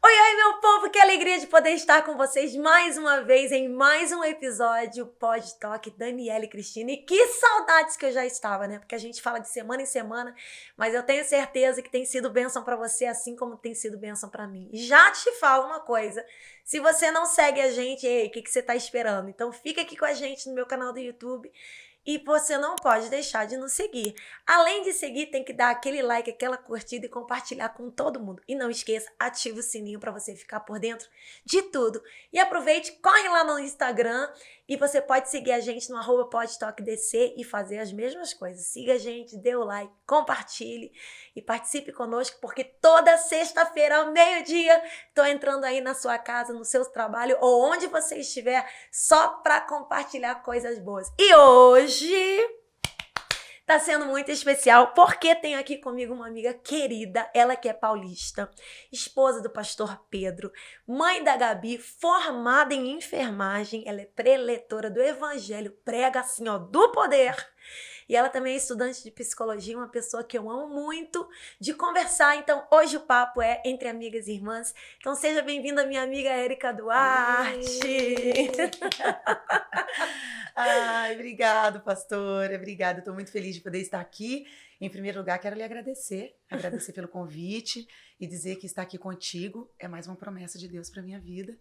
Oi, oi, meu povo, que alegria de poder estar com vocês mais uma vez em mais um episódio Pod Talk, Daniela e Cristina. E que saudades que eu já estava, né? Porque a gente fala de semana em semana, mas eu tenho certeza que tem sido bênção pra você, assim como tem sido bênção pra mim. E já te falo uma coisa, se você não segue a gente, ei, o que você tá esperando? Então fica aqui com a gente no meu canal do YouTube. E você não pode deixar de nos seguir. Além de seguir, tem que dar aquele like, aquela curtida e compartilhar com todo mundo. E não esqueça, ative o sininho para você ficar por dentro de tudo. E aproveite, corre lá no Instagram e você pode seguir a gente no @podtalkdc e fazer as mesmas coisas. Siga a gente, dê o like, compartilhe e participe conosco, porque toda sexta-feira ao meio-dia estou entrando aí na sua casa, no seu trabalho ou onde você estiver, só para compartilhar coisas boas. E hoje tá sendo muito especial porque tenho aqui comigo uma amiga querida, ela que é paulista, esposa do pastor Pedro, mãe da Gabi, formada em enfermagem, ela é preletora do Evangelho, prega assim, ó, do poder. E ela também é estudante de psicologia, uma pessoa que eu amo muito de conversar. Então, hoje o papo é entre amigas e irmãs. Então, seja bem-vinda, minha amiga Érica Duarte. Ai, obrigado, pastora. Obrigada. Estou muito feliz de poder estar aqui. Em primeiro lugar, quero lhe agradecer pelo convite e dizer que estar aqui contigo é mais uma promessa de Deus para minha vida.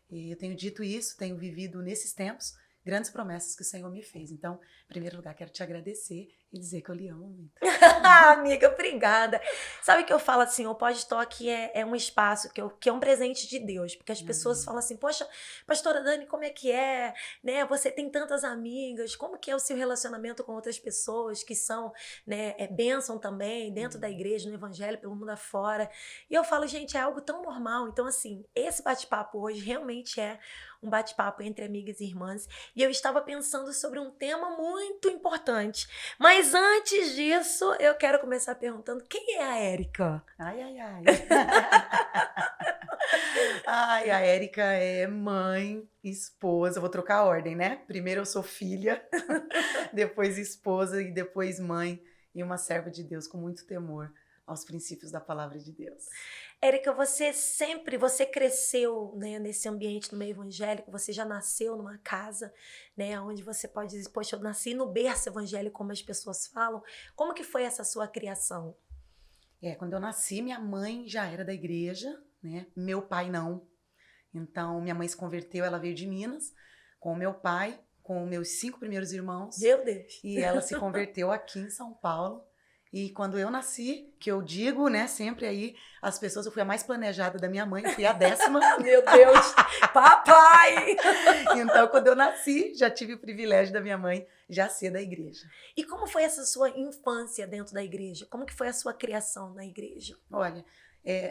E eu tenho dito isso, tenho vivido nesses tempos grandes promessas que o Senhor me fez. Então, em primeiro lugar, quero te agradecer e dizer que eu lhe amo muito. Amiga, obrigada. Sabe que eu falo assim, o Pod Talk é um espaço que é um presente de Deus, porque as pessoas falam assim, poxa, pastora Dani, como é que é? Né? Você tem tantas amigas, como que é o seu relacionamento com outras pessoas que são, né, bênção também, dentro da igreja, no evangelho, pelo mundo afora. E eu falo, gente, é algo tão normal. Então, assim, esse bate-papo hoje realmente é um bate-papo entre amigas e irmãs. E eu estava pensando sobre um tema muito importante. Mas antes disso, eu quero começar perguntando, quem é a Érica? Ai, ai, ai. Ai, a Érica é mãe, esposa. Eu vou trocar a ordem, né? Primeiro eu sou filha, depois esposa e depois mãe. E uma serva de Deus com muito temor aos princípios da palavra de Deus. Érica, você cresceu, né, nesse ambiente no meio evangélico, você já nasceu numa casa, né, onde você pode dizer, poxa, eu nasci no berço evangélico, como as pessoas falam. Como que foi essa sua criação? Quando eu nasci, minha mãe já era da igreja, né? Meu pai não. Então, minha mãe se converteu, ela veio de Minas, com o meu pai, com meus 5 primeiros irmãos. Meu Deus! E ela se converteu aqui em São Paulo. E quando eu nasci, que eu digo, né, sempre aí, as pessoas, eu fui a mais planejada da minha mãe, eu fui a 10ª. Meu Deus! Papai! Então, quando eu nasci, já tive o privilégio da minha mãe já ser da igreja. E como foi essa sua infância dentro da igreja? Como que foi a sua criação na igreja? Olha,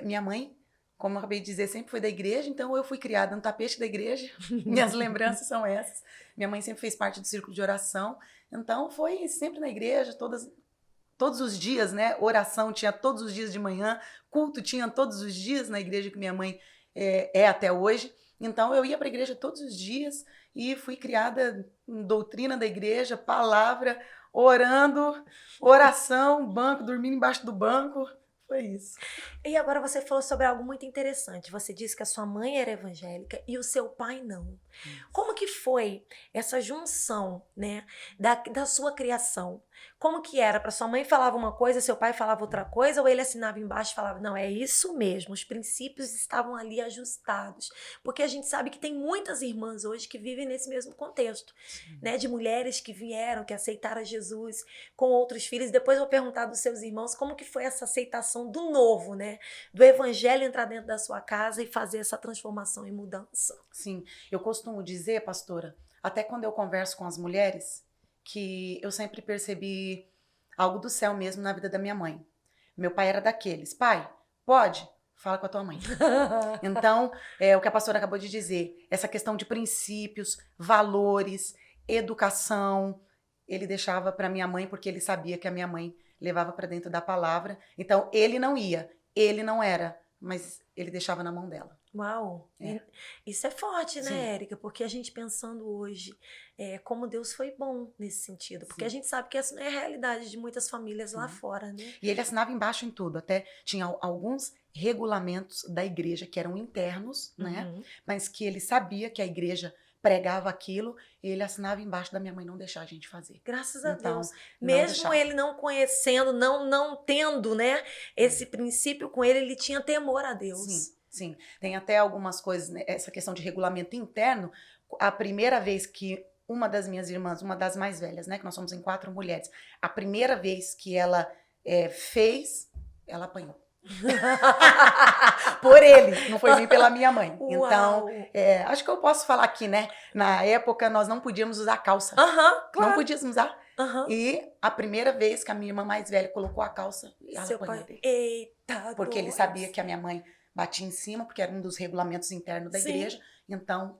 minha mãe, como eu acabei de dizer, sempre foi da igreja, então eu fui criada no tapete da igreja. Minhas lembranças são essas. Minha mãe sempre fez parte do círculo de oração, então foi sempre na igreja, todos os dias, né? Oração tinha todos os dias de manhã, culto tinha todos os dias na igreja que minha mãe é até hoje. Então eu ia para a igreja todos os dias e fui criada em doutrina da igreja, palavra, orando, oração, banco, dormindo embaixo do banco. Foi isso. E agora você falou sobre algo muito interessante. Você disse que a sua mãe era evangélica e o seu pai não. Como que foi essa junção, né, da sua criação? Como que era? Para sua mãe falava uma coisa, seu pai falava outra coisa, ou ele assinava embaixo e falava, não, é isso mesmo, os princípios estavam ali ajustados. Porque a gente sabe que tem muitas irmãs hoje que vivem nesse mesmo contexto, né, de mulheres que vieram, que aceitaram Jesus com outros filhos. Depois eu vou perguntar dos seus irmãos como que foi essa aceitação do novo, né, do evangelho entrar dentro da sua casa e fazer essa transformação e mudança. Sim, eu costumo dizer, pastora, até quando eu converso com as mulheres, que eu sempre percebi algo do céu mesmo na vida da minha mãe. Meu pai era daqueles, pai, pode? Fala com a tua mãe. Então, o que a pastora acabou de dizer, essa questão de princípios, valores, educação, ele deixava para minha mãe porque ele sabia que a minha mãe levava para dentro da palavra. Então, ele não ia, ele não era, mas ele deixava na mão dela. Uau! É. Isso é forte, né, Sim. Érica? Porque a gente pensando hoje como Deus foi bom nesse sentido. Porque Sim. a gente sabe que essa não é a realidade de muitas famílias lá Sim. fora, né? E ele assinava embaixo em tudo. Até tinha alguns regulamentos da igreja que eram internos, né? Uhum. Mas que ele sabia que a igreja pregava aquilo, e ele assinava embaixo da minha mãe não deixar a gente fazer. Graças a Então, Deus. não Mesmo deixava. ele não conhecendo, não tendo, né, esse princípio com ele tinha temor a Deus. Sim, sim. Tem até algumas coisas, né, essa questão de regulamento interno. A primeira vez que uma das minhas irmãs, uma das mais velhas, né, que nós somos em 4 mulheres, a primeira vez que ela fez, ela apanhou. Por ele, não foi nem pela minha mãe. Uau. Então, acho que eu posso falar aqui, né? Na época, nós não podíamos usar calça. Claro. Não podíamos usar. Aham. E a primeira vez que a minha irmã mais velha colocou a calça, ela Seu apanhou pai. dele. Eita, Porque ele Deus. sabia que a minha mãe batia em cima, porque era um dos regulamentos internos da Sim. igreja. Então,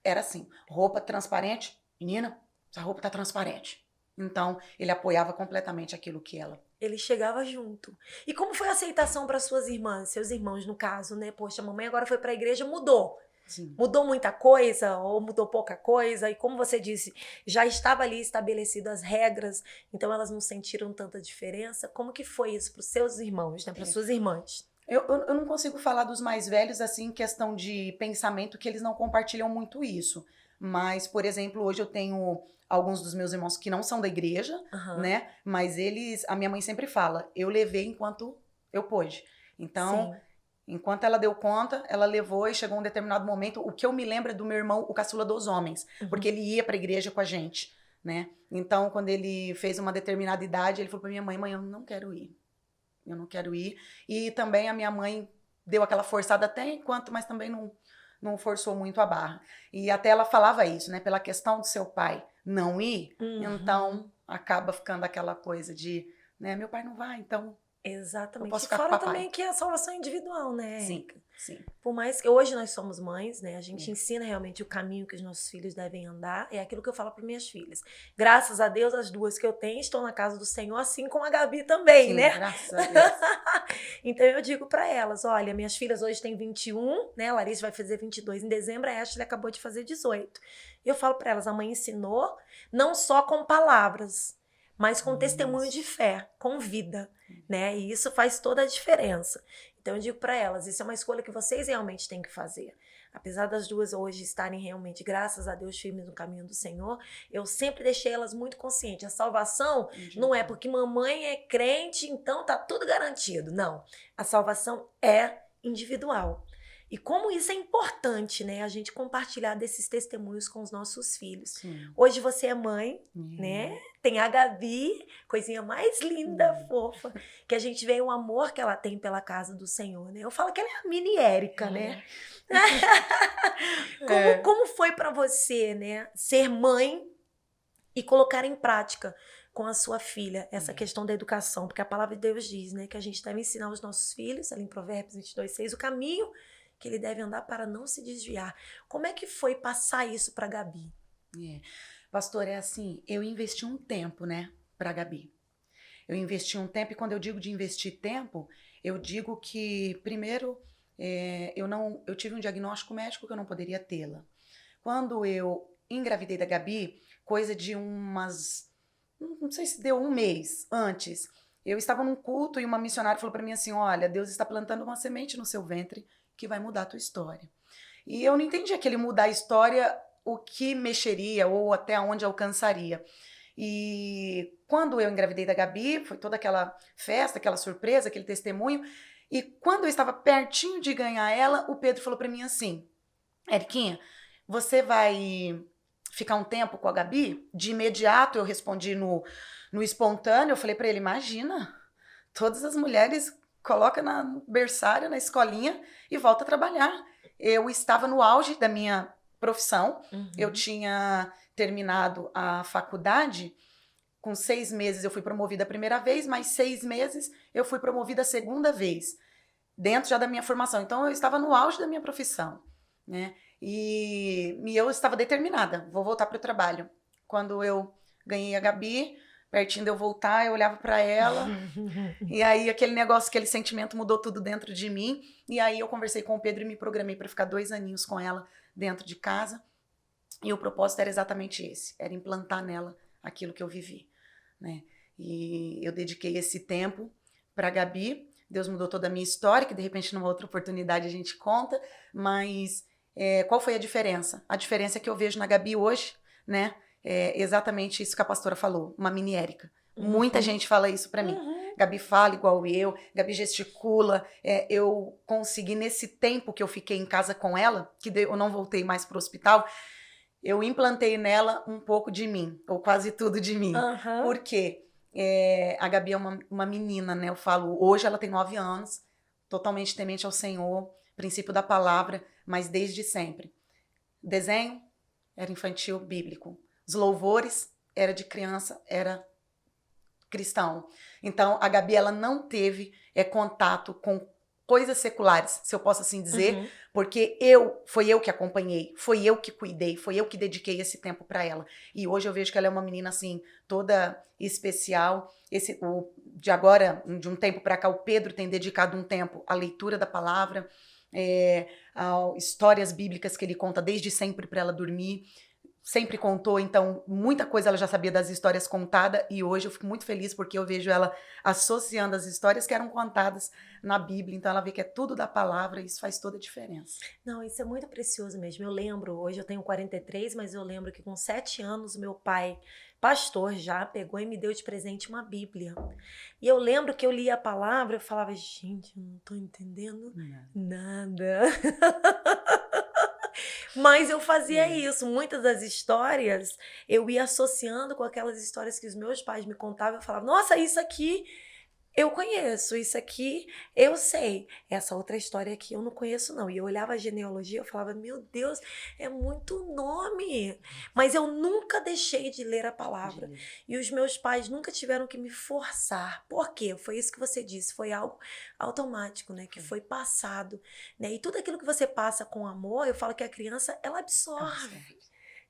era assim, roupa transparente, menina, essa roupa tá transparente. Então, ele apoiava completamente aquilo que ela... Ele chegava junto. E como foi a aceitação para suas irmãs, seus irmãos no caso, né? Poxa, a mamãe agora foi para a igreja, mudou. Sim. Mudou muita coisa ou mudou pouca coisa? E como você disse, já estava ali estabelecidas as regras, então elas não sentiram tanta diferença. Como que foi isso para os seus irmãos, né? Para suas irmãs? Eu não consigo falar dos mais velhos, assim, em questão de pensamento, que eles não compartilham muito isso. Mas, por exemplo, hoje eu tenho alguns dos meus irmãos que não são da igreja, né? Mas eles, a minha mãe sempre fala, eu levei enquanto eu pude. Então, Sim. Enquanto ela deu conta, ela levou e chegou um determinado momento. O que eu me lembro é do meu irmão, o caçula dos homens, porque ele ia pra igreja com a gente, né? Então, quando ele fez uma determinada idade, ele falou pra minha mãe, mãe, eu não quero ir. Eu não quero ir. E também a minha mãe deu aquela forçada até enquanto, mas também não forçou muito a barra. E até ela falava isso, né? Pela questão do seu pai não ir, então acaba ficando aquela coisa de, né? Meu pai não vai, então... Exatamente. Eu posso E ficar com o fora papai. também que a salvação é individual, né? Sim, sim. Por mais que hoje nós somos mães, né? A gente ensina realmente o caminho que os nossos filhos devem andar. É aquilo que eu falo para minhas filhas. Graças a Deus, as duas que eu tenho estão na casa do Senhor, assim como a Gabi também, Sim, né? graças a Deus. Então eu digo para elas, olha, minhas filhas hoje têm 21, né? A Larissa vai fazer 22 em dezembro, a Ashley acabou de fazer 18. E eu falo para elas, a mãe ensinou não só com palavras, mas com testemunho de fé, com vida, né? E isso faz toda a diferença. Então eu digo para elas, isso é uma escolha que vocês realmente têm que fazer. Apesar das duas hoje estarem realmente, graças a Deus, firmes no caminho do Senhor, eu sempre deixei elas muito conscientes. A salvação não é porque mamãe é crente, então tá tudo garantido. Não. A salvação é individual. E como isso é importante, né? A gente compartilhar desses testemunhos com os nossos filhos. Sim. Hoje você é mãe, né? Tem a Gabi, coisinha mais linda, fofa, que a gente vê o amor que ela tem pela casa do Senhor, né? Eu falo que ela é a mini Érica, né? Como foi pra você, né? Ser mãe e colocar em prática com a sua filha essa questão da educação, porque a palavra de Deus diz, né, que a gente deve ensinar os nossos filhos, ali em Provérbios 22:6, o caminho que ele deve andar para não se desviar. Como é que foi passar isso para Gabi? Pastor, é assim, eu investi um tempo, né, para Gabi. Eu investi um tempo, e quando eu digo de investir tempo, eu digo que, primeiro, eu tive um diagnóstico médico que eu não poderia tê-la. Quando eu engravidei da Gabi, coisa de não sei se deu um mês antes, eu estava num culto e uma missionária falou para mim assim, olha, Deus está plantando uma semente no seu ventre que vai mudar a tua história. E eu não entendi aquele mudar a história, o que mexeria ou até onde alcançaria. E quando eu engravidei da Gabi, foi toda aquela festa, aquela surpresa, aquele testemunho. E quando eu estava pertinho de ganhar ela, o Pedro falou para mim assim, Eriquinha, você vai ficar um tempo com a Gabi? De imediato eu respondi no espontâneo, eu falei para ele, imagina, todas as mulheres coloca no berçário, na escolinha e volta a trabalhar. Eu estava no auge da minha profissão, eu tinha terminado a faculdade, com 6 meses eu fui promovida a primeira vez, mais 6 meses eu fui promovida a segunda vez, dentro já da minha formação. Então eu estava no auge da minha profissão, né? E eu estava determinada, vou voltar para o trabalho. Quando eu ganhei a Gabi, pertinho de eu voltar, eu olhava para ela, e aí aquele negócio, aquele sentimento mudou tudo dentro de mim, e aí eu conversei com o Pedro e me programei para ficar 2 aninhos com ela dentro de casa, e o propósito era exatamente esse, era implantar nela aquilo que eu vivi, né? E eu dediquei esse tempo para Gabi. Deus mudou toda a minha história, que de repente numa outra oportunidade a gente conta, mas qual foi a diferença? A diferença é que eu vejo na Gabi hoje, né? É exatamente isso que a pastora falou, uma mini Érica. Muita gente fala isso para mim. Gabi fala igual eu, Gabi gesticula. Eu consegui, nesse tempo que eu fiquei em casa com ela, que eu não voltei mais pro hospital, eu implantei nela um pouco de mim, ou quase tudo de mim. Por quê? A Gabi é uma menina, né? Eu falo, hoje ela tem 9 anos, totalmente temente ao Senhor, princípio da palavra, mas desde sempre. Desenho era infantil bíblico. Os louvores era de criança, era cristão. Então, a Gabi, ela não teve contato com coisas seculares, se eu posso assim dizer, porque foi eu que acompanhei, foi eu que cuidei, foi eu que dediquei esse tempo para ela. E hoje eu vejo que ela é uma menina assim, toda especial. De um tempo para cá, o Pedro tem dedicado um tempo à leitura da palavra, a histórias bíblicas que ele conta desde sempre para ela dormir. Sempre contou, então muita coisa ela já sabia das histórias contadas, e hoje eu fico muito feliz porque eu vejo ela associando as histórias que eram contadas na Bíblia, então ela vê que é tudo da palavra, e isso faz toda a diferença. Não, isso é muito precioso mesmo. Eu lembro, hoje eu tenho 43, mas eu lembro que com 7 anos meu pai, pastor já, pegou e me deu de presente uma Bíblia. E eu lembro que eu lia a palavra, eu falava, gente, eu não tô entendendo nada. Mas eu fazia isso. Muitas das histórias eu ia associando com aquelas histórias que os meus pais me contavam. Eu falava, nossa, isso aqui eu conheço, isso aqui eu sei. Essa outra história aqui eu não conheço, não. E eu olhava a genealogia, eu falava, meu Deus, é muito nome. Mas eu nunca deixei de ler a palavra. E os meus pais nunca tiveram que me forçar. Por quê? Foi isso que você disse, foi algo automático, né? Que foi passado, né? E tudo aquilo que você passa com amor, eu falo que a criança, ela absorve.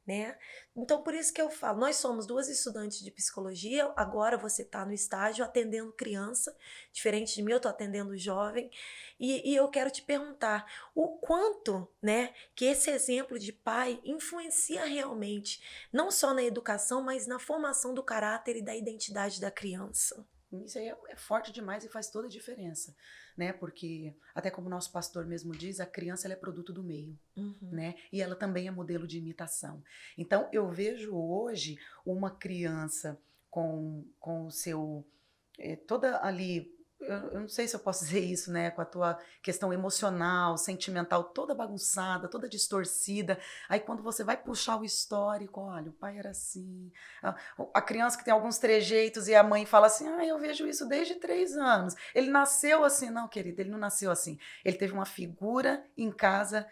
Né? Então, por isso que eu falo, nós somos 2 estudantes de psicologia, agora você está no estágio atendendo criança, diferente de mim, eu estou atendendo jovem, e eu quero te perguntar, o quanto, né, que esse exemplo de pai influencia realmente, não só na educação, mas na formação do caráter e da identidade da criança? Isso aí é forte demais e faz toda a diferença, né? Porque, até como o nosso pastor mesmo diz, a criança ela é produto do meio, né? E ela também é modelo de imitação. Então, eu vejo hoje uma criança com o seu... toda ali... Eu não sei se eu posso dizer isso, né? Com a tua questão emocional, sentimental, toda bagunçada, toda distorcida. Aí quando você vai puxar o histórico, olha, o pai era assim. A criança que tem alguns trejeitos e a mãe fala assim, eu vejo isso desde 3 anos. Ele nasceu assim. Não, querida, ele não nasceu assim. Ele teve uma figura em casa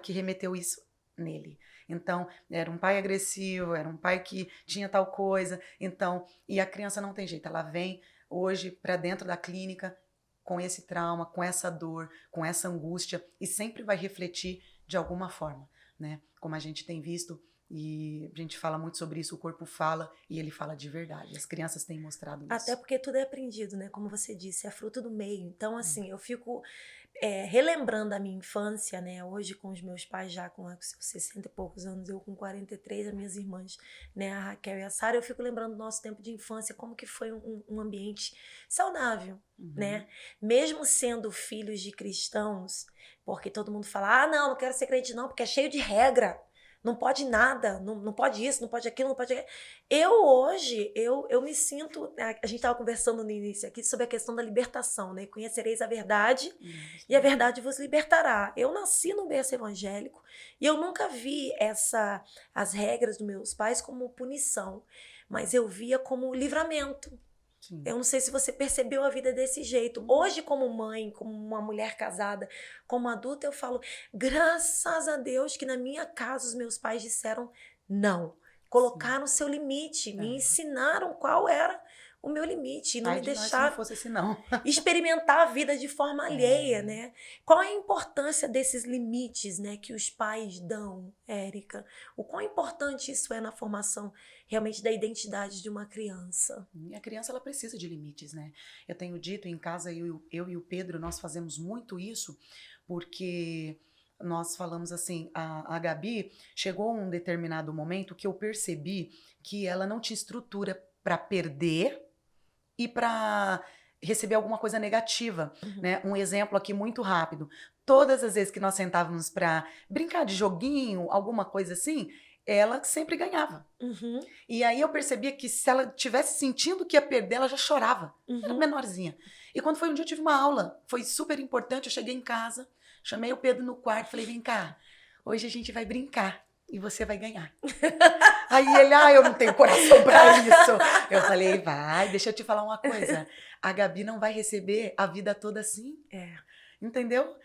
que remeteu isso nele. Então, era um pai agressivo, era um pai que tinha tal coisa. Então, e a criança não tem jeito, ela vem hoje para dentro da clínica com esse trauma, com essa dor, com essa angústia, e sempre vai refletir de alguma forma, né? Como a gente tem visto, e a gente fala muito sobre isso, o corpo fala e ele fala de verdade. As crianças têm mostrado isso. Até porque tudo é aprendido, né? Como você disse, é fruto do meio. Então, assim, eu fico relembrando a minha infância, né? Hoje com os meus pais já com 60 e poucos anos, eu com 43, as minhas irmãs, né? A Raquel e a Sara, eu fico lembrando do nosso tempo de infância, como que foi um ambiente saudável, né? Mesmo sendo filhos de cristãos, porque todo mundo fala, não quero ser crente não, porque é cheio de regra. Não pode nada, não pode isso, não pode aquilo, não pode aquilo. Hoje, eu me sinto... A gente estava conversando no início aqui sobre a questão da libertação, né? Conhecereis a verdade e a verdade vos libertará. Eu nasci num berço evangélico e eu nunca vi as regras dos meus pais como punição, mas eu via como livramento. Sim. Eu não sei se você percebeu a vida desse jeito. Hoje, como mãe, como uma mulher casada, como adulta, eu falo, graças a Deus que na minha casa os meus pais disseram não. Colocaram o seu limite, me ensinaram qual era o meu limite, e não Ai me de nós se deixar não fosse assim, não. experimentar a vida de forma alheia, né? Qual é a importância desses limites, né, que os pais dão, Érica? O quão importante isso é na formação realmente da identidade de uma criança? E a criança, ela precisa de limites, né? Eu tenho dito em casa, eu e o Pedro, nós fazemos muito isso, porque nós falamos assim, a Gabi chegou um determinado momento que eu percebi que ela não tinha estrutura para perder e para receber alguma coisa negativa, né? Um exemplo aqui muito rápido. Todas as vezes que nós sentávamos para brincar de joguinho, alguma coisa assim, ela sempre ganhava. Uhum, E aí eu percebia que se ela tivesse sentindo que ia perder, ela já chorava. Era uhum. menorzinha. E quando foi um dia eu tive uma aula, foi super importante, eu cheguei em casa, chamei o Pedro no quarto, falei, vem cá, hoje a gente vai brincar e você vai ganhar. Aí ele, eu não tenho coração pra isso. Eu falei, vai, deixa eu te falar uma coisa. A Gabi não vai receber a vida toda assim. É, Entendeu?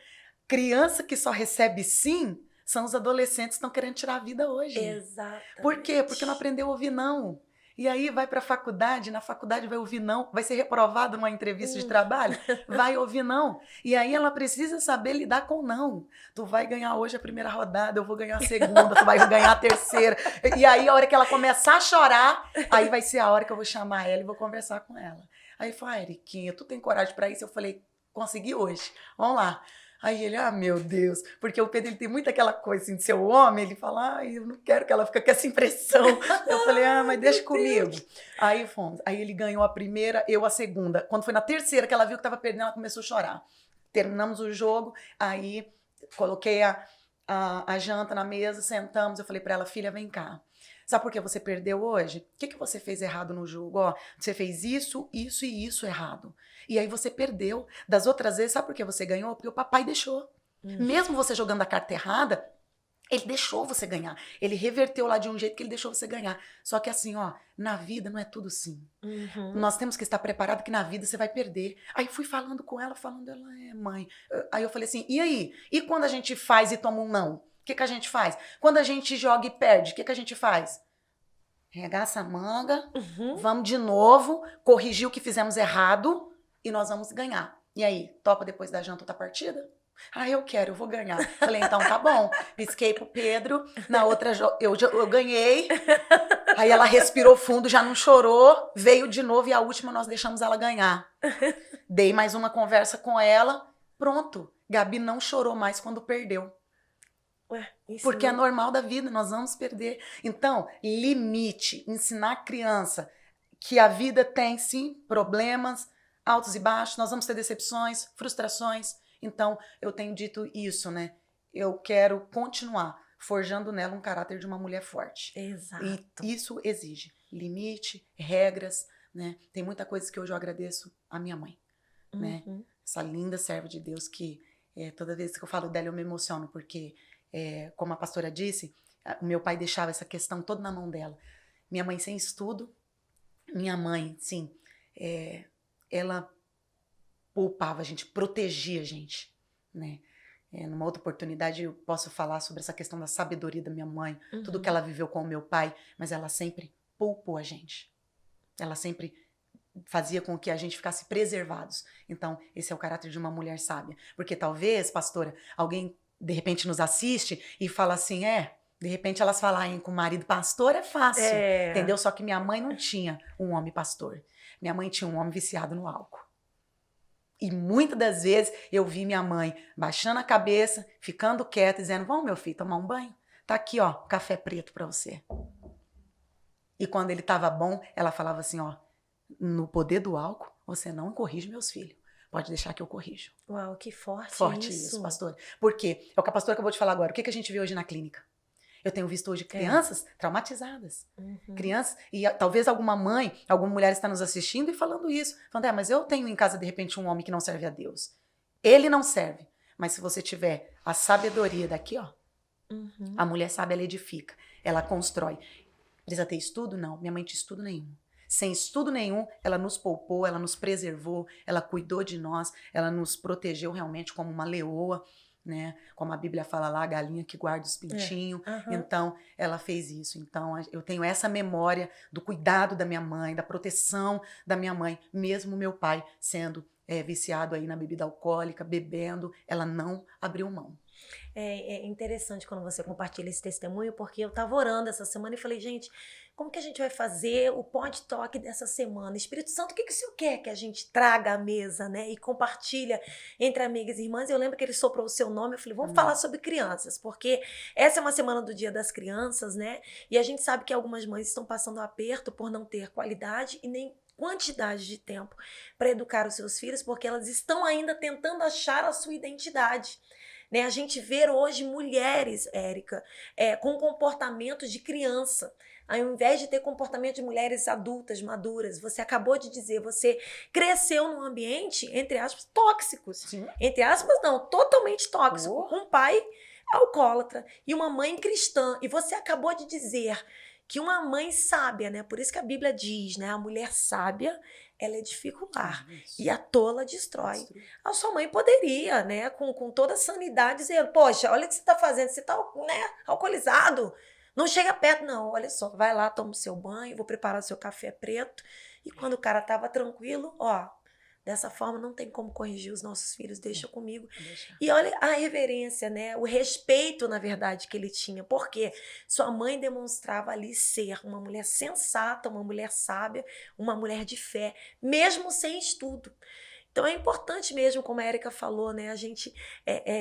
Criança que só recebe sim, são os adolescentes que estão querendo tirar a vida hoje. exatamente. Por quê? Porque não aprendeu a ouvir não. E aí vai para a faculdade, na faculdade vai ouvir não, vai ser reprovado numa entrevista de trabalho, vai ouvir não. E aí ela precisa saber lidar com não. Tu vai ganhar hoje a primeira rodada, eu vou ganhar a segunda, tu vai ganhar a terceira. E aí a hora que ela começar a chorar, aí vai ser a hora que eu vou chamar ela e vou conversar com ela. Aí falou, Eriquinha, tu tem coragem para isso? Eu falei, consegui hoje, vamos lá. Aí ele, meu Deus, porque o Pedro ele tem muito aquela coisa assim de ser o homem, ele fala, eu não quero que ela fique com essa impressão. Eu falei, mas deixa comigo. Aí fomos, aí ele ganhou a primeira, eu a segunda. Quando foi na terceira que ela viu que estava perdendo, ela começou a chorar. Terminamos o jogo, aí coloquei a janta na mesa, sentamos, eu falei para ela, filha, vem cá. Sabe por que você perdeu hoje? O que você fez errado no jogo? Você fez isso, isso e isso errado. E aí você perdeu. Das outras vezes, sabe por que você ganhou? Porque o papai deixou. Mesmo você jogando a carta errada, ele deixou você ganhar. Ele reverteu lá de um jeito que ele deixou você ganhar. Só que assim, na vida não é tudo assim. Nós temos que estar preparados que na vida você vai perder. Aí fui falando com ela, mãe. Aí eu falei assim, e aí? E quando a gente faz e toma um não? O que a gente faz? Quando a gente joga e perde, o que a gente faz? Regaça a manga, vamos de novo, corrigir o que fizemos errado e nós vamos ganhar. E aí, topa depois da janta outra partida? Eu quero, eu vou ganhar. Falei, então tá bom. Pisquei pro Pedro, na outra eu ganhei. Aí ela respirou fundo, já não chorou, veio de novo e a última nós deixamos ela ganhar. Dei mais uma conversa com ela, pronto. Gabi não chorou mais quando perdeu. Porque é normal da vida, nós vamos perder. Então, limite, ensinar a criança que a vida tem, sim, problemas, altos e baixos, nós vamos ter decepções, frustrações. Então, eu tenho dito isso, né? Eu quero continuar forjando nela um caráter de uma mulher forte. Exato. E isso exige limite, regras, né? Tem muita coisa que hoje eu agradeço à minha mãe, né? Essa linda serva de Deus que toda vez que eu falo dela eu me emociono, porque... como a pastora disse, o meu pai deixava essa questão toda na mão dela. Minha mãe sem estudo, minha mãe, sim, ela poupava a gente, protegia a gente, né? Numa outra oportunidade eu posso falar sobre essa questão da sabedoria da minha mãe, tudo que ela viveu com o meu pai, mas ela sempre poupou a gente. Ela sempre fazia com que a gente ficasse preservados. Então, esse é o caráter de uma mulher sábia. Porque talvez, pastora, alguém de repente nos assiste e fala assim, de repente elas falarem com o marido, pastor é fácil, entendeu? Só que minha mãe não tinha um homem pastor. Minha mãe tinha um homem viciado no álcool. E muitas das vezes eu vi minha mãe baixando a cabeça, ficando quieta, dizendo, vamos meu filho, tomar um banho? Tá aqui, café preto pra você. E quando ele tava bom, ela falava assim, no poder do álcool, você não corrige meus filhos. Pode deixar que eu corrijo. Uau, que forte isso, pastor. Por quê? É o que a pastora acabou de falar agora. O que a gente vê hoje na clínica? Eu tenho visto hoje crianças traumatizadas. Crianças, e talvez alguma mãe, alguma mulher está nos assistindo e falando isso. Falando, mas eu tenho em casa, de repente, um homem que não serve a Deus. Ele não serve. Mas se você tiver a sabedoria daqui, a mulher sábia, ela edifica. Ela constrói. Precisa ter estudo? Não. Minha mãe não tinha estudo nenhum. Sem estudo nenhum, ela nos poupou, ela nos preservou, ela cuidou de nós, ela nos protegeu realmente como uma leoa. né? Como a Bíblia fala lá, a galinha que guarda os pintinhos. Então, ela fez isso. Então, eu tenho essa memória do cuidado da minha mãe, da proteção da minha mãe, mesmo meu pai sendo viciado aí na bebida alcoólica, bebendo, ela não abriu mão. É interessante quando você compartilha esse testemunho, porque eu estava orando essa semana e falei, gente, como que a gente vai fazer o Pod Talk dessa semana? Espírito Santo, o que o Senhor quer que a gente traga à mesa, né? E compartilha entre amigas e irmãs. Eu lembro que ele soprou o seu nome, eu falei, vamos falar sobre crianças, porque essa é uma semana do Dia das Crianças, né? E a gente sabe que algumas mães estão passando aperto por não ter qualidade e nem quantidade de tempo para educar os seus filhos, porque elas estão ainda tentando achar a sua identidade. Né? A gente vê hoje mulheres, Érica, com comportamentos de criança. Ao invés de ter comportamento de mulheres adultas, maduras, você acabou de dizer, você cresceu num ambiente, entre aspas, tóxicos. Sim. Entre aspas, não, totalmente tóxico. Um pai alcoólatra e uma mãe cristã. E você acabou de dizer que uma mãe sábia, né? Por isso que a Bíblia diz, né? A mulher sábia, ela edifica o lar e a tola destrói. A sua mãe poderia, né? Com toda a sanidade, dizer, poxa, olha o que você está fazendo, você está, né, alcoolizado. Não chega perto, não. Olha só, vai lá, toma o seu banho, vou preparar o seu café preto. E quando o cara estava tranquilo, ó, dessa forma não tem como corrigir os nossos filhos, deixa comigo. E olha a reverência, né? O respeito, na verdade, que ele tinha. Porque sua mãe demonstrava ali ser uma mulher sensata, uma mulher sábia, uma mulher de fé, mesmo sem estudo. Então é importante mesmo, como a Érica falou, né? A gente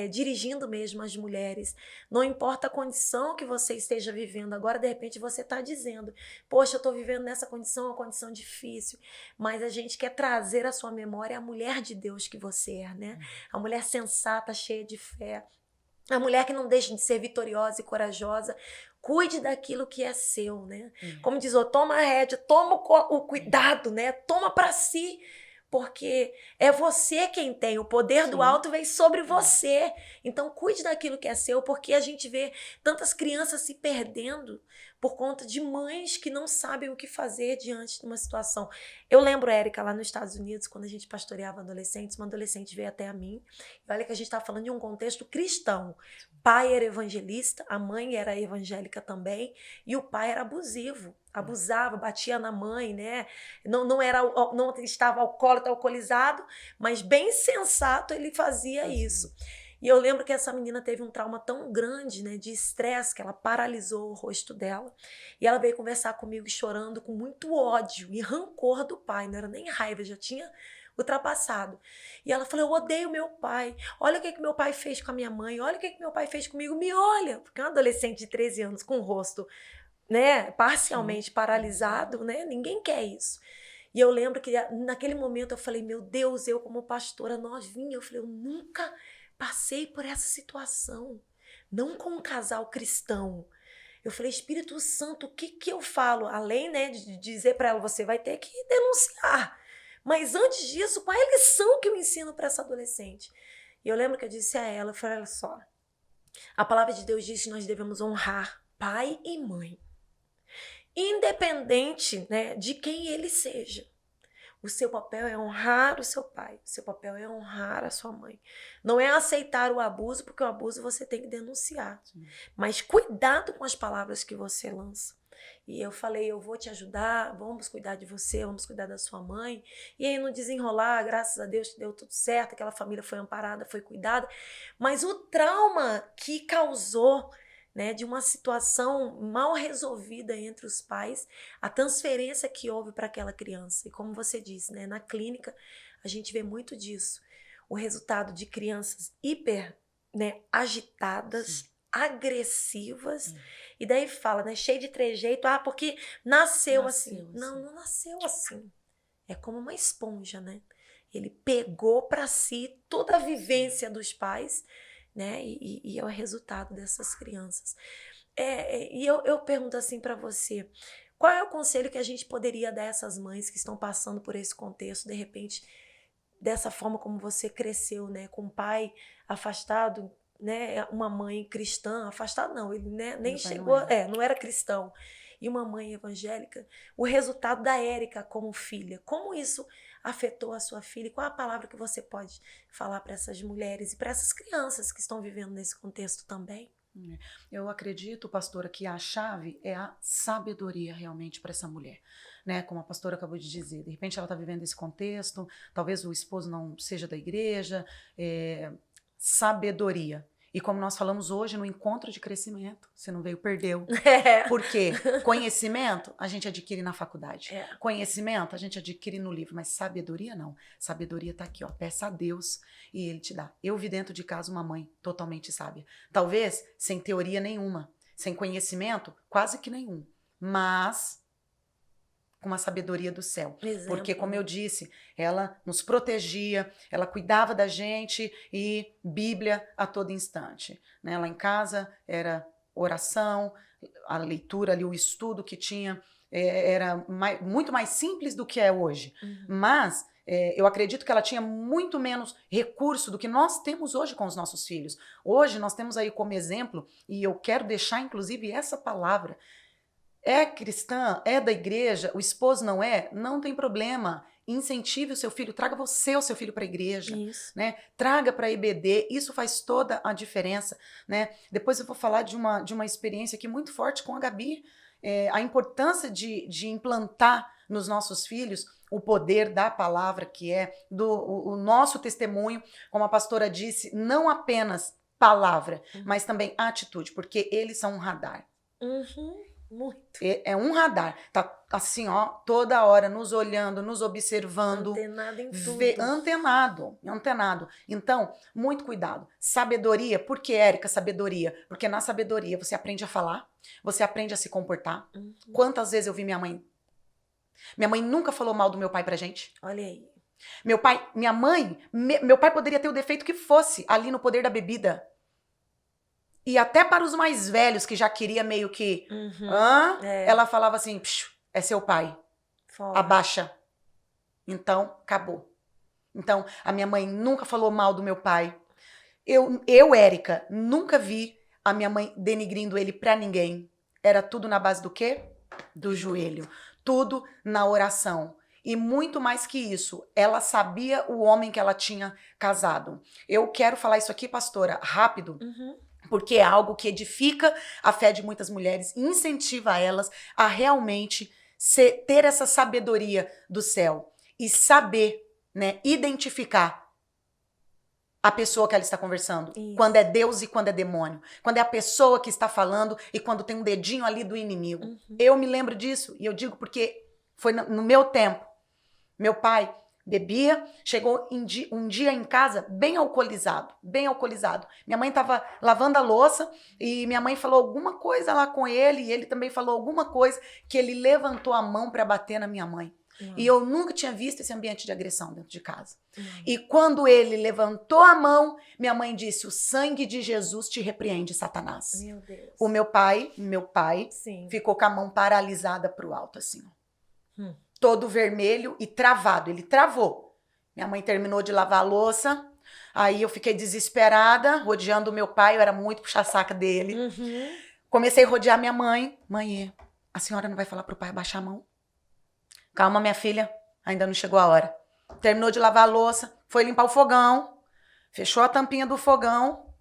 dirigindo mesmo as mulheres. Não importa a condição que você esteja vivendo. Agora, de repente, você está dizendo, poxa, eu estou vivendo nessa condição, uma condição difícil. Mas a gente quer trazer à sua memória a mulher de Deus que você é, né? A mulher sensata, cheia de fé. A mulher que não deixa de ser vitoriosa e corajosa. Cuide daquilo que é seu, né? Como diz, toma a rédea, toma o cuidado, né? Toma para si. Porque é você quem tem, o poder do alto vem sobre você. Então cuide daquilo que é seu, porque a gente vê tantas crianças se perdendo por conta de mães que não sabem o que fazer diante de uma situação. Eu lembro, Érica, lá nos Estados Unidos, quando a gente pastoreava adolescentes, uma adolescente veio até a mim, e olha que a gente estava falando de um contexto cristão. O pai era evangelista, a mãe era evangélica também, e o pai era abusivo. Abusava, batia na mãe, né? Não estava alcoolizado, mas bem sensato ele fazia isso. E eu lembro que essa menina teve um trauma tão grande, né, de estresse, que ela paralisou o rosto dela. E ela veio conversar comigo chorando com muito ódio e rancor do pai. Não era nem raiva, já tinha ultrapassado. E ela falou, eu odeio meu pai. Olha o que meu pai fez com a minha mãe. Olha o que meu pai fez comigo. Me olha. Porque uma adolescente de 13 anos com o rosto, né, parcialmente paralisado, né? Ninguém quer isso. E eu lembro que naquele momento eu falei, meu Deus, eu como pastora novinha, eu falei, eu nunca passei por essa situação. Não com um casal cristão. Eu falei, Espírito Santo, o que eu falo? Além, né, de dizer para ela, você vai ter que denunciar. Mas antes disso, qual é a lição que eu ensino para essa adolescente? E eu lembro que eu disse a ela, eu falei, olha só, a palavra de Deus diz que nós devemos honrar pai e mãe. Independente, né, de quem ele seja. O seu papel é honrar o seu pai. O seu papel é honrar a sua mãe. Não é aceitar o abuso, porque o abuso você tem que denunciar. Sim. Mas cuidado com as palavras que você lança. E eu falei, eu vou te ajudar, vamos cuidar de você, vamos cuidar da sua mãe. E aí no desenrolar, graças a Deus, deu tudo certo, aquela família foi amparada, foi cuidada. Mas o trauma que causou, né, de uma situação mal resolvida entre os pais, a transferência que houve para aquela criança. E como você disse, né, na clínica, a gente vê muito disso. O resultado de crianças hiper, né, agitadas, agressivas, e daí fala, né, cheio de trejeito, porque nasceu assim. Não nasceu assim. É como uma esponja, né? Ele pegou para si toda a vivência dos pais, né? E é o resultado dessas crianças. E eu pergunto assim para você, qual é o conselho que a gente poderia dar a essas mães que estão passando por esse contexto, de repente, dessa forma como você cresceu, né? Com o pai afastado, né? Uma mãe cristã, afastado não, ele, né, nem chegou, não era cristão. E uma mãe evangélica, o resultado da Érica como filha, como isso afetou a sua filha? E qual a palavra que você pode falar para essas mulheres e para essas crianças que estão vivendo nesse contexto também? Eu acredito, pastora, que a chave é a sabedoria realmente para essa mulher, né? Como a pastora acabou de dizer, de repente ela está vivendo esse contexto, talvez o esposo não seja da igreja, sabedoria. E como nós falamos hoje no encontro de crescimento, você não veio, perdeu. Por quê? Conhecimento a gente adquire na faculdade. Conhecimento a gente adquire no livro, mas sabedoria não. Sabedoria tá aqui, ó. Peça a Deus e Ele te dá. Eu vi dentro de casa uma mãe totalmente sábia. Talvez sem teoria nenhuma, sem conhecimento quase que nenhum, mas com uma sabedoria do céu. Exemplo. Porque, como eu disse, ela nos protegia, ela cuidava da gente e Bíblia a todo instante. Né? Lá em casa era oração, a leitura ali, o estudo que tinha era muito mais simples do que é hoje. Mas eu acredito que ela tinha muito menos recurso do que nós temos hoje com os nossos filhos. Hoje nós temos aí como exemplo, e eu quero deixar inclusive essa palavra, é cristã, é da igreja, o esposo não é, não tem problema. Incentive o seu filho, traga você o seu filho para a igreja, né? Traga para a EBD, isso faz toda a diferença, né? Depois eu vou falar de uma experiência aqui muito forte com a Gabi, a importância de implantar nos nossos filhos o poder da palavra, que é o nosso testemunho, como a pastora disse, não apenas palavra, mas também atitude, porque eles são um radar. Muito. É um radar. Tá assim, ó, toda hora nos olhando, nos observando. Antenado em tudo. Antenado. Então, muito cuidado. Sabedoria. Por que, Érica, sabedoria? Porque na sabedoria você aprende a falar, você aprende a se comportar. Quantas vezes eu vi minha mãe? Minha mãe nunca falou mal do meu pai pra gente. Olha aí. Meu pai poderia ter o defeito que fosse ali no poder da bebida. E até para os mais velhos, que já queria meio que... Ela falava assim, é seu pai. Abaixa. Então, acabou. Então, a minha mãe nunca falou mal do meu pai. Eu, Érica, nunca vi a minha mãe denigrindo ele pra ninguém. Era tudo na base do quê? Do joelho. Tudo na oração. E muito mais que isso, ela sabia o homem que ela tinha casado. Eu quero falar isso aqui, pastora, rápido. Porque é algo que edifica a fé de muitas mulheres, incentiva elas a realmente ter essa sabedoria do céu e saber, né, identificar a pessoa que ela está conversando. Isso. Quando é Deus e quando é demônio. Quando é a pessoa que está falando e quando tem um dedinho ali do inimigo. Eu me lembro disso e eu digo porque foi no meu tempo. Meu pai bebia, chegou um dia em casa bem alcoolizado. Minha mãe estava lavando a louça e minha mãe falou alguma coisa lá com ele e ele também falou alguma coisa que ele levantou a mão para bater na minha mãe. E eu nunca tinha visto esse ambiente de agressão dentro de casa. E quando ele levantou a mão, minha mãe disse, o sangue de Jesus te repreende, Satanás. Meu Deus. O meu pai Sim. ficou com a mão paralisada pro alto, assim, ó. Todo vermelho e travado. Ele travou. Minha mãe terminou de lavar a louça. Aí eu fiquei desesperada, rodeando o meu pai. Eu era muito puxa-saca dele. Comecei a rodear minha mãe. Mãe, a senhora não vai falar pro pai abaixar a mão? Calma, minha filha. Ainda não chegou a hora. Terminou de lavar a louça. Foi limpar o fogão. Fechou a tampinha do fogão.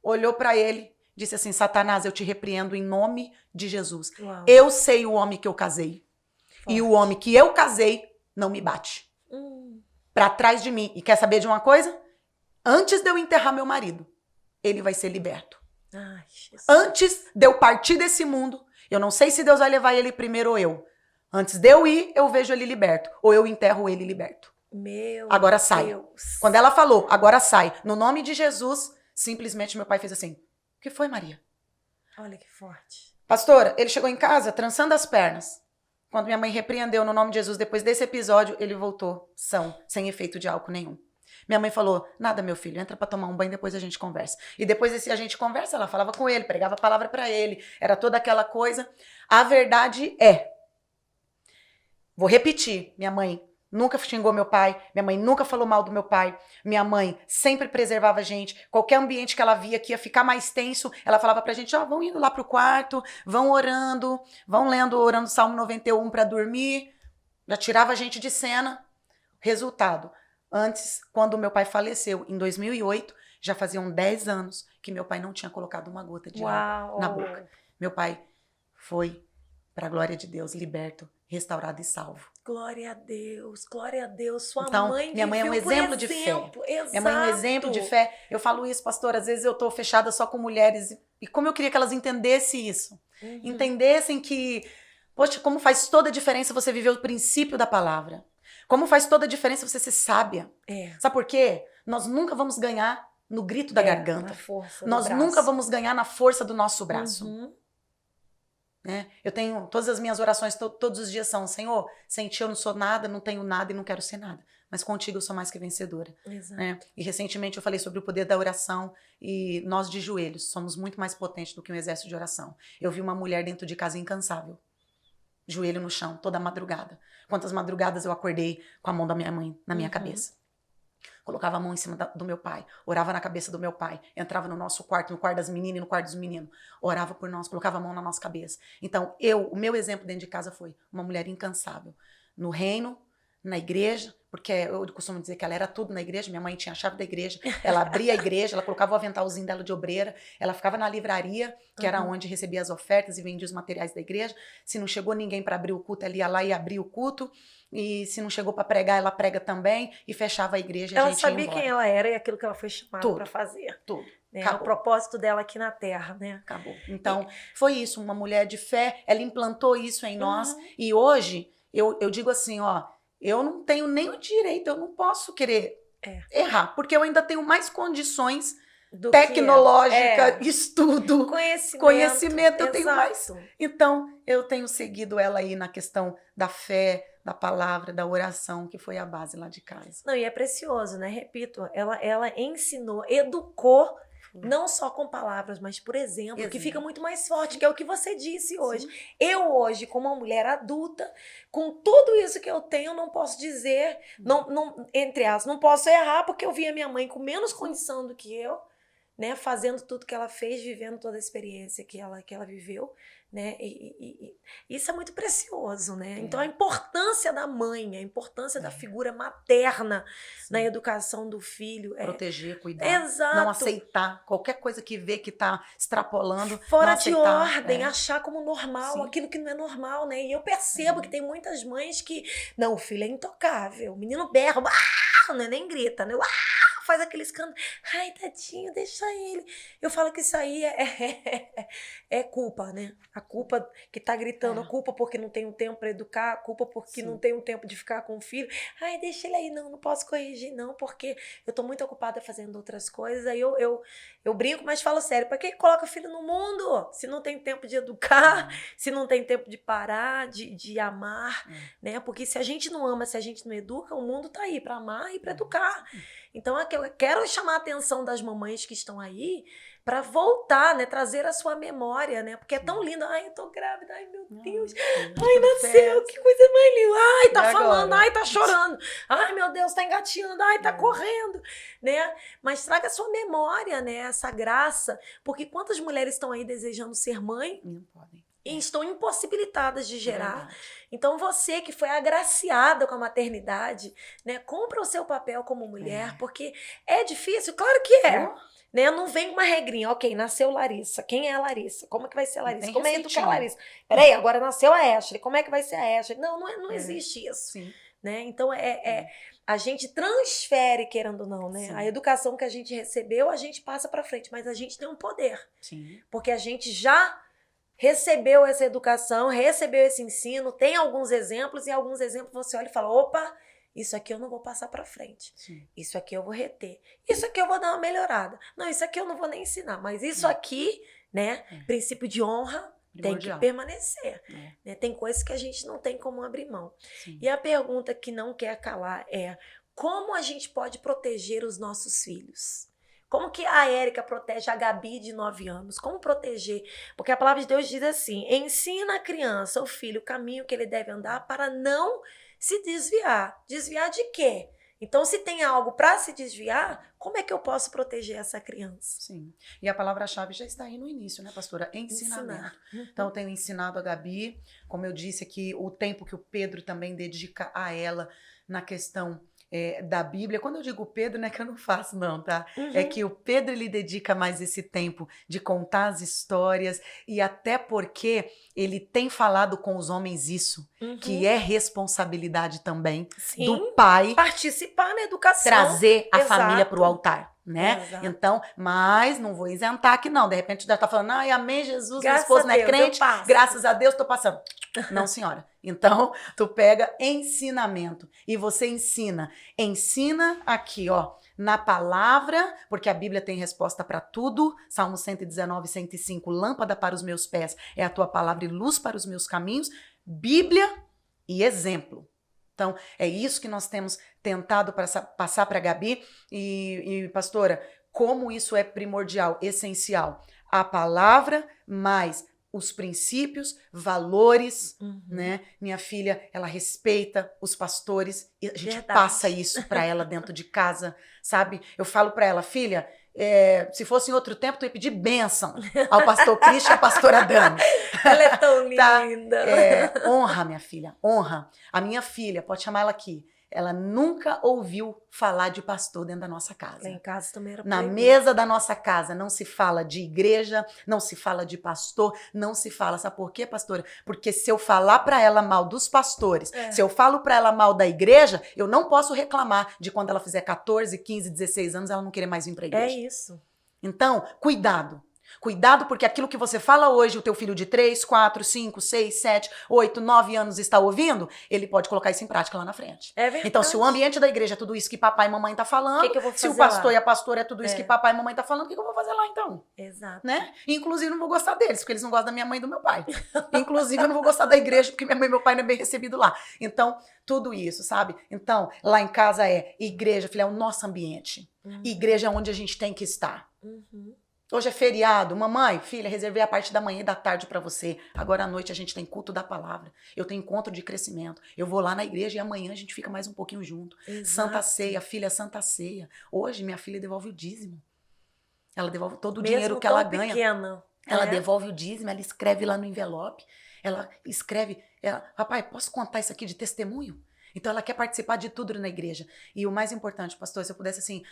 Olhou pra ele. Disse assim, Satanás, eu te repreendo em nome de Jesus. Uau. Eu sei o homem que eu casei. E o homem que eu casei não me bate. Pra trás de mim. E quer saber de uma coisa? Antes de eu enterrar meu marido, ele vai ser liberto. Ai, Jesus. Antes de eu partir desse mundo, eu não sei se Deus vai levar ele primeiro ou eu. Antes de eu ir, eu vejo ele liberto. Ou eu enterro ele liberto. Agora sai. Deus. Quando ela falou, agora sai. No nome de Jesus, simplesmente meu pai fez assim. O que foi, Maria? Olha que forte. Pastora, ele chegou em casa trançando as pernas. Quando minha mãe repreendeu no nome de Jesus, depois desse episódio, ele voltou são, sem efeito de álcool nenhum. Minha mãe falou, nada, meu filho, entra pra tomar um banho, depois a gente conversa. E depois desse a gente conversa, ela falava com ele, pregava a palavra pra ele, era toda aquela coisa. A verdade vou repetir, minha mãe nunca xingou meu pai, minha mãe nunca falou mal do meu pai, minha mãe sempre preservava a gente, qualquer ambiente que ela via que ia ficar mais tenso, ela falava pra gente, vão indo lá pro quarto, vão orando, orando Salmo 91 pra dormir, já tirava a gente de cena. Resultado, antes, quando meu pai faleceu, em 2008, já faziam 10 anos que meu pai não tinha colocado uma gota de álcool na boca. Meu pai foi, para a glória de Deus, liberto, restaurado e salvo. Glória a Deus, glória a Deus. Sua então, mãe minha mãe é um exemplo de fé. Exato. Minha mãe é um exemplo de fé. Eu falo isso, pastor, às vezes eu tô fechada só com mulheres. E como eu queria que elas entendessem isso. Entendessem que, poxa, como faz toda a diferença você viver o princípio da palavra. Como faz toda a diferença você ser sábia. Sabe por quê? Nós nunca vamos ganhar no grito da garganta. Na força do Nós braço. nunca vamos ganhar na força do nosso braço. Né? Eu tenho, todas as minhas orações todos os dias são: Senhor, sem ti eu não sou nada, não tenho nada e não quero ser nada. Mas contigo eu sou mais que vencedora. Né? E recentemente eu falei sobre o poder da oração e nós de joelhos somos muito mais potentes do que um exército de oração. Eu vi uma mulher dentro de casa incansável. Joelho no chão, toda madrugada. Quantas madrugadas eu acordei com a mão da minha mãe na minha cabeça. Colocava a mão em cima do meu pai, orava na cabeça do meu pai, entrava no nosso quarto, no quarto das meninas e no quarto dos meninos, orava por nós, colocava a mão na nossa cabeça. Então, o meu exemplo dentro de casa foi uma mulher incansável. No reino, na igreja, porque eu costumo dizer que ela era tudo na igreja, minha mãe tinha a chave da igreja, ela abria a igreja, ela colocava o aventalzinho dela de obreira, ela ficava na livraria, que era onde recebia as ofertas e vendia os materiais da igreja. Se não chegou ninguém para abrir o culto, ela ia lá e abria o culto. E se não chegou para pregar, ela prega também e fechava a igreja e a gente ia embora. Ela sabia quem ela era e aquilo que ela foi chamada para fazer. Tudo. Né? O propósito dela aqui na Terra, né? Acabou. Então, foi isso, uma mulher de fé, ela implantou isso em nós. E hoje, eu digo assim, ó, eu não tenho nem o direito, eu não posso querer errar, porque eu ainda tenho mais condições tecnológica, estudo, conhecimento, eu tenho mais. Então, eu tenho seguido ela aí na questão da fé, da palavra, da oração, que foi a base lá de casa. Não, e é precioso, né? Repito, ela ensinou, educou, não só com palavras, mas por exemplo, que fica muito mais forte, que é o que você disse hoje. Sim. Eu hoje, como uma mulher adulta, com tudo isso que eu tenho, não posso dizer, não, entre aspas, não posso errar, porque eu vi a minha mãe com menos condição do que eu, né, fazendo tudo que ela fez, vivendo toda a experiência que ela viveu, né, e isso é muito precioso, né? Então a importância da mãe, a importância da figura materna na educação do filho, proteger, cuidar, não aceitar qualquer coisa que vê que está extrapolando, fora de ordem, achar como normal aquilo que não é normal, né? E eu percebo que tem muitas mães que não, o filho é intocável, o menino berra, não é nem grita, né? Faz aquele escândalo, ai, tadinho, deixa ele. Eu falo que isso aí é culpa, né? A culpa que tá gritando, a culpa porque não tem um tempo para educar, a culpa porque não tem um tempo de ficar com o filho. Ai, deixa ele aí, não posso corrigir não, porque eu tô muito ocupada fazendo outras coisas. Aí eu brinco, mas falo sério, para que coloca o filho no mundo? Se não tem tempo de educar, se não tem tempo de parar, de amar, né? Porque se a gente não ama, se a gente não educa, o mundo tá aí para amar e para educar. Então, eu quero chamar a atenção das mamães que estão aí para voltar, né? Trazer a sua memória, né? Porque é tão lindo. Ai, eu tô grávida. Ai, meu Deus. Ai, nasceu. Que coisa mais linda. Ai, tá falando. Ai, tá chorando. Ai, meu Deus, tá engatinhando. Ai, tá correndo. Né? Mas traga a sua memória, né? Essa graça. Porque quantas mulheres estão aí desejando ser mãe? Não podem. E estão impossibilitadas de gerar. Então, você que foi agraciada com a maternidade, né, cumpra o seu papel como mulher, porque é difícil, claro que é. Né? Não vem uma regrinha, ok, nasceu Larissa, quem é a Larissa? Como é que vai ser a Larissa? Como é educar a Larissa? Peraí, agora nasceu a Ashley, como é que vai ser a Ashley? Não existe isso. Né? Então, a gente transfere, querendo ou não, né? A educação que a gente recebeu, a gente passa para frente, mas a gente tem um poder. Porque a gente já recebeu essa educação, recebeu esse ensino, tem alguns exemplos, e alguns exemplos você olha e fala, opa, isso aqui eu não vou passar para frente. Isso aqui eu vou reter. Isso aqui eu vou dar uma melhorada. Não, isso aqui eu não vou nem ensinar, mas isso aqui, né, princípio de honra, tem que permanecer. Né? Tem coisas que a gente não tem como abrir mão. E a pergunta que não quer calar é, como a gente pode proteger os nossos filhos? Como que a Érica protege a Gabi de 9 anos? Como proteger? Porque a palavra de Deus diz assim, ensina a criança, o filho, o caminho que ele deve andar para não se desviar. Desviar de quê? Então, se tem algo para se desviar, como é que eu posso proteger essa criança? Sim. E a palavra-chave já está aí no início, né, pastora? Ensinamento. Então, eu tenho ensinado a Gabi, como eu disse aqui, o tempo que o Pedro também dedica a ela na questão da Bíblia. Quando eu digo Pedro, não é que eu não faço, não, tá? Uhum. É que o Pedro, ele dedica mais esse tempo de contar as histórias e até porque ele tem falado com os homens isso, que é responsabilidade também do pai participar na educação. Trazer a Exato. família para o altar, né? Exato. Então, mas não vou isentar aqui não. De repente já tá falando, ai, amém, Jesus, Graças meu esposo não a é Deus, crente, eu passo. graças a Deus tô passando. Não, senhora. Então, tu pega ensinamento e você ensina aqui, ó, na palavra, porque a Bíblia tem resposta para tudo. Salmo 119, 105, lâmpada para os meus pés é a tua palavra e luz para os meus caminhos. Bíblia e exemplo. Então, é isso que nós temos tentado passar para a Gabi. E, pastora, como isso é primordial, essencial. A palavra mais os princípios, valores, né? Minha filha, ela respeita os pastores e a gente passa isso para ela dentro de casa, sabe? Eu falo para ela, filha, se fosse em outro tempo, tu ia pedir bênção ao pastor Cristian e à pastora Dani. Ela é tão linda. Tá? Honra, minha filha, honra. A minha filha, pode chamar ela aqui, ela nunca ouviu falar de pastor dentro da nossa casa. Lá em casa também era Na mesa da nossa casa não se fala de igreja, não se fala de pastor, não se fala. Sabe por quê, pastora? Porque se eu falar para ela mal dos pastores, se eu falo para ela mal da igreja, eu não posso reclamar de quando ela fizer 14, 15, 16 anos, ela não querer mais vir para a igreja. É isso. Então, cuidado. Cuidado, porque aquilo que você fala hoje, o teu filho de 3, 4, 5, 6, 7, 8, 9 anos está ouvindo, ele pode colocar isso em prática lá na frente. É verdade. Então, se o ambiente da igreja é tudo isso que papai e mamãe tá falando, que eu vou fazer se o pastor lá? e a pastora é tudo isso que papai e mamãe tá falando, o que eu vou fazer lá então? Exato. Né? Inclusive, não vou gostar deles, porque eles não gostam da minha mãe e do meu pai. Inclusive, eu não vou gostar da igreja, porque minha mãe e meu pai não é bem recebido lá. Então, tudo isso, sabe? Então, lá em casa igreja, filha, é o nosso ambiente. Igreja é onde a gente tem que estar. Hoje é feriado. Mamãe, filha, reservei a parte da manhã e da tarde para você. Agora à noite a gente tem culto da palavra. Eu tenho encontro de crescimento. Eu vou lá na igreja e amanhã a gente fica mais um pouquinho junto. Exato. Santa Ceia, filha, Santa Ceia. Hoje minha filha devolve o dízimo. Ela devolve todo o Mesmo dinheiro que ela tão ganha. Pequena, Ela devolve o dízimo, ela escreve lá no envelope. Ela escreve, papai, posso contar isso aqui de testemunho? Então ela quer participar de tudo na igreja. E o mais importante, pastor, se eu pudesse assim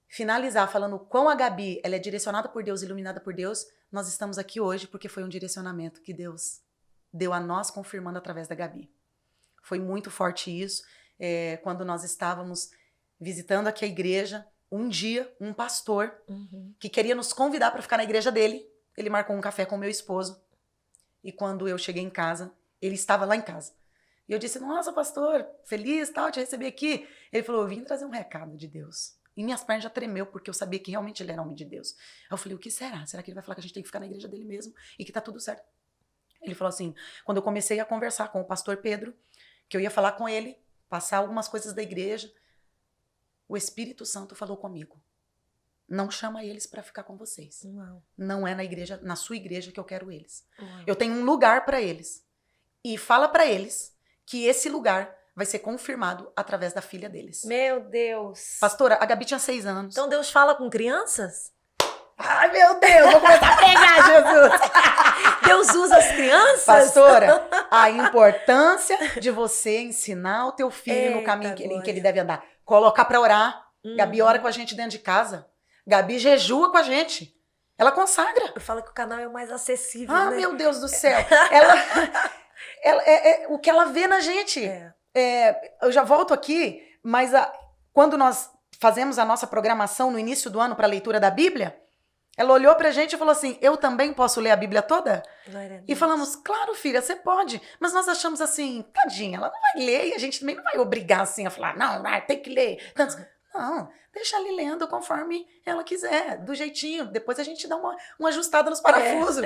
finalizar falando quão a Gabi ela é direcionada por Deus, iluminada por Deus, nós estamos aqui hoje porque foi um direcionamento que Deus deu a nós, confirmando através da Gabi. Foi muito forte isso. Quando nós estávamos visitando aqui a igreja, um dia, um pastor que queria nos convidar para ficar na igreja dele, ele marcou um café com o meu esposo. E quando eu cheguei em casa, ele estava lá em casa. E eu disse, nossa, pastor, feliz, tal, te receber aqui. Ele falou, eu vim trazer um recado de Deus. E minhas pernas já tremeu, porque eu sabia que realmente ele era homem de Deus. Aí eu falei, o que será? Será que ele vai falar que a gente tem que ficar na igreja dele mesmo e que tá tudo certo? Ele falou assim, quando eu comecei a conversar com o pastor Pedro, que eu ia falar com ele, passar algumas coisas da igreja, o Espírito Santo falou comigo. Não chama eles para ficar com vocês. Uau. Não é na igreja, na sua igreja que eu quero eles. Uau. Eu tenho um lugar para eles. E fala para eles que esse lugar vai ser confirmado através da filha deles. Meu Deus. Pastora, a Gabi tinha 6 anos. Então Deus fala com crianças? Ai, meu Deus, vou começar a pregar, Jesus. Deus usa as crianças? Pastora, a importância de você ensinar o teu filho no caminho em que ele deve andar. Colocar pra orar. Gabi ora com a gente dentro de casa. Gabi jejua com a gente. Ela consagra. Eu falo que o canal é o mais acessível, Ah, né? meu Deus do céu. O que ela vê na gente. Eu já volto aqui, mas quando nós fazemos a nossa programação no início do ano para a leitura da Bíblia, ela olhou pra gente e falou assim, eu também posso ler a Bíblia toda? E falamos, claro, filha, você pode. Mas nós achamos assim, tadinha, ela não vai ler e a gente também não vai obrigar assim a falar, não, tem que ler. Não, deixa ela lendo conforme ela quiser, do jeitinho. Depois a gente dá uma ajustada nos parafusos.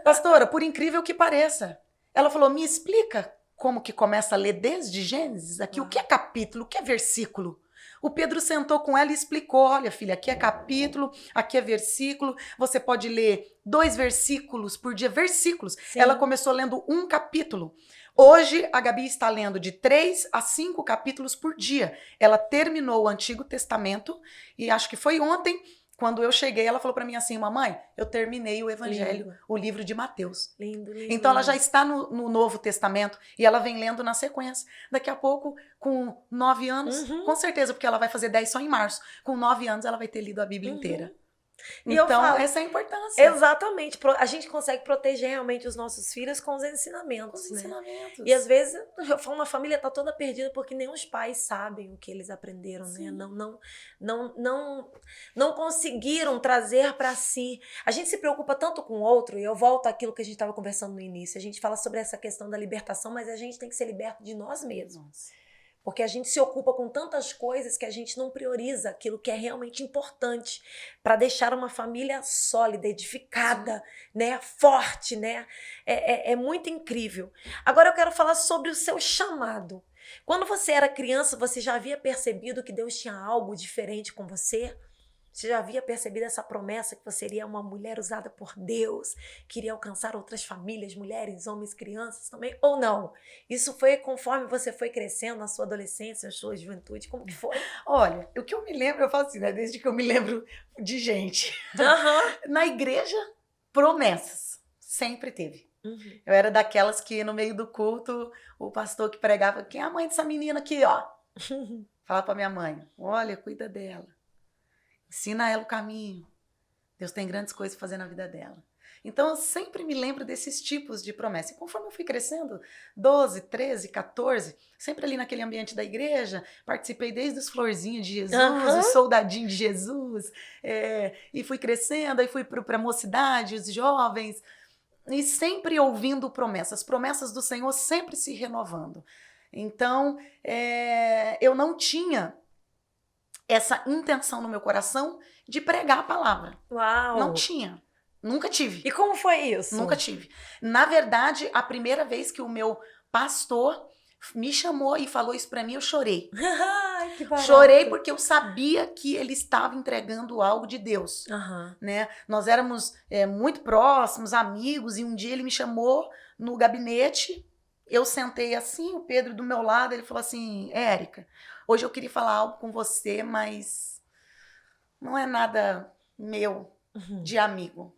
Pastora, por incrível que pareça, ela falou, me explica como que começa a ler desde Gênesis aqui, o que é capítulo, o que é versículo. O Pedro sentou com ela e explicou, olha filha, aqui é capítulo, aqui é versículo, você pode ler 2 versículos por dia, versículos. Sim. Ela começou lendo um capítulo. Hoje a Gabi está lendo de 3 a 5 capítulos por dia. Ela terminou o Antigo Testamento e acho que foi ontem Quando eu cheguei, ela falou para mim assim, mamãe, eu terminei o Evangelho, Lindo. o livro de Mateus. Lindo, lindo. Então ela lindo. já está no Novo Testamento e ela vem lendo na sequência. Daqui a pouco, com 9 anos, Uhum. com certeza, porque ela vai fazer 10 só em março. Com 9 anos ela vai ter lido a Bíblia Uhum. inteira. E eu Então, falo- essa é a importância. Exatamente. A gente consegue proteger realmente os nossos filhos com os ensinamentos, Os né? ensinamentos. E às vezes eu falo, uma família tá toda perdida porque nem os pais sabem o que eles aprenderam, Sim. né? Não conseguiram trazer para si. A gente se preocupa tanto com o outro, e eu volto àquilo que a gente estava conversando no início. A gente fala sobre essa questão da libertação, mas a gente tem que ser liberto de nós mesmos. Nossa. Porque a gente se ocupa com tantas coisas que a gente não prioriza aquilo que é realmente importante para deixar uma família sólida, edificada, né? Forte, né? É muito incrível. Agora eu quero falar sobre o seu chamado. Quando você era criança, você já havia percebido que Deus tinha algo diferente com você? Você já havia percebido essa promessa que você seria uma mulher usada por Deus, que iria alcançar outras famílias, mulheres, homens, crianças também? Ou não? Isso foi conforme você foi crescendo na sua adolescência, na sua juventude? Como que foi? Olha, o que eu me lembro, eu falo assim, né? Desde que eu me lembro de gente. Aham. Na igreja, promessas. Sempre teve. Uhum. Eu era daquelas que no meio do culto, o pastor que pregava, quem é a mãe dessa menina aqui, ó? Falava pra minha mãe, olha, cuida dela. Ensina ela o caminho. Deus tem grandes coisas pra fazer na vida dela. Então, eu sempre me lembro desses tipos de promessas. E conforme eu fui crescendo, 12, 13, 14, sempre ali naquele ambiente da igreja, participei desde os florzinhos de Jesus, Aham. os soldadinhos de Jesus, e fui crescendo, aí fui pra mocidade, os jovens, e sempre ouvindo promessas. As promessas do Senhor sempre se renovando. Então, eu não tinha essa intenção no meu coração de pregar a palavra. Uau! Não tinha. Nunca tive. E como foi isso? Nunca tive. Na verdade, a primeira vez que o meu pastor me chamou e falou isso pra mim, eu chorei. Ai, que barato. Chorei porque eu sabia que ele estava entregando algo de Deus. Aham. Né? Nós éramos muito próximos, amigos, e um dia ele me chamou no gabinete, eu sentei assim, o Pedro do meu lado, ele falou assim, Érica, hoje eu queria falar algo com você, mas não é nada meu, Uhum. de amigo.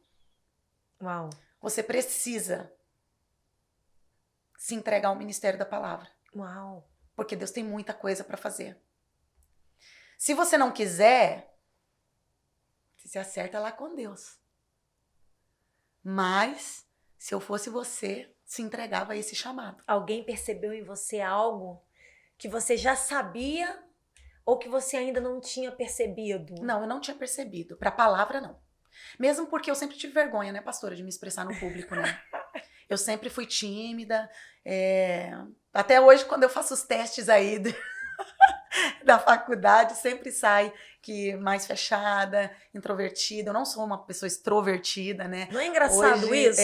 Uau. Você precisa se entregar ao ministério da palavra, Uau. porque Deus tem muita coisa para fazer. Se você não quiser, você se acerta lá com Deus. Mas, se eu fosse você, se entregava a esse chamado. Alguém percebeu em você algo que você já sabia ou que você ainda não tinha percebido? Não, eu não tinha percebido. Para a palavra, não. Mesmo porque eu sempre tive vergonha, né, pastora, de me expressar no público, né? Eu sempre fui tímida. Até hoje, quando eu faço os testes aí da faculdade, sempre sai que mais fechada, introvertida. Eu não sou uma pessoa extrovertida, né? Não é engraçado Hoje, isso?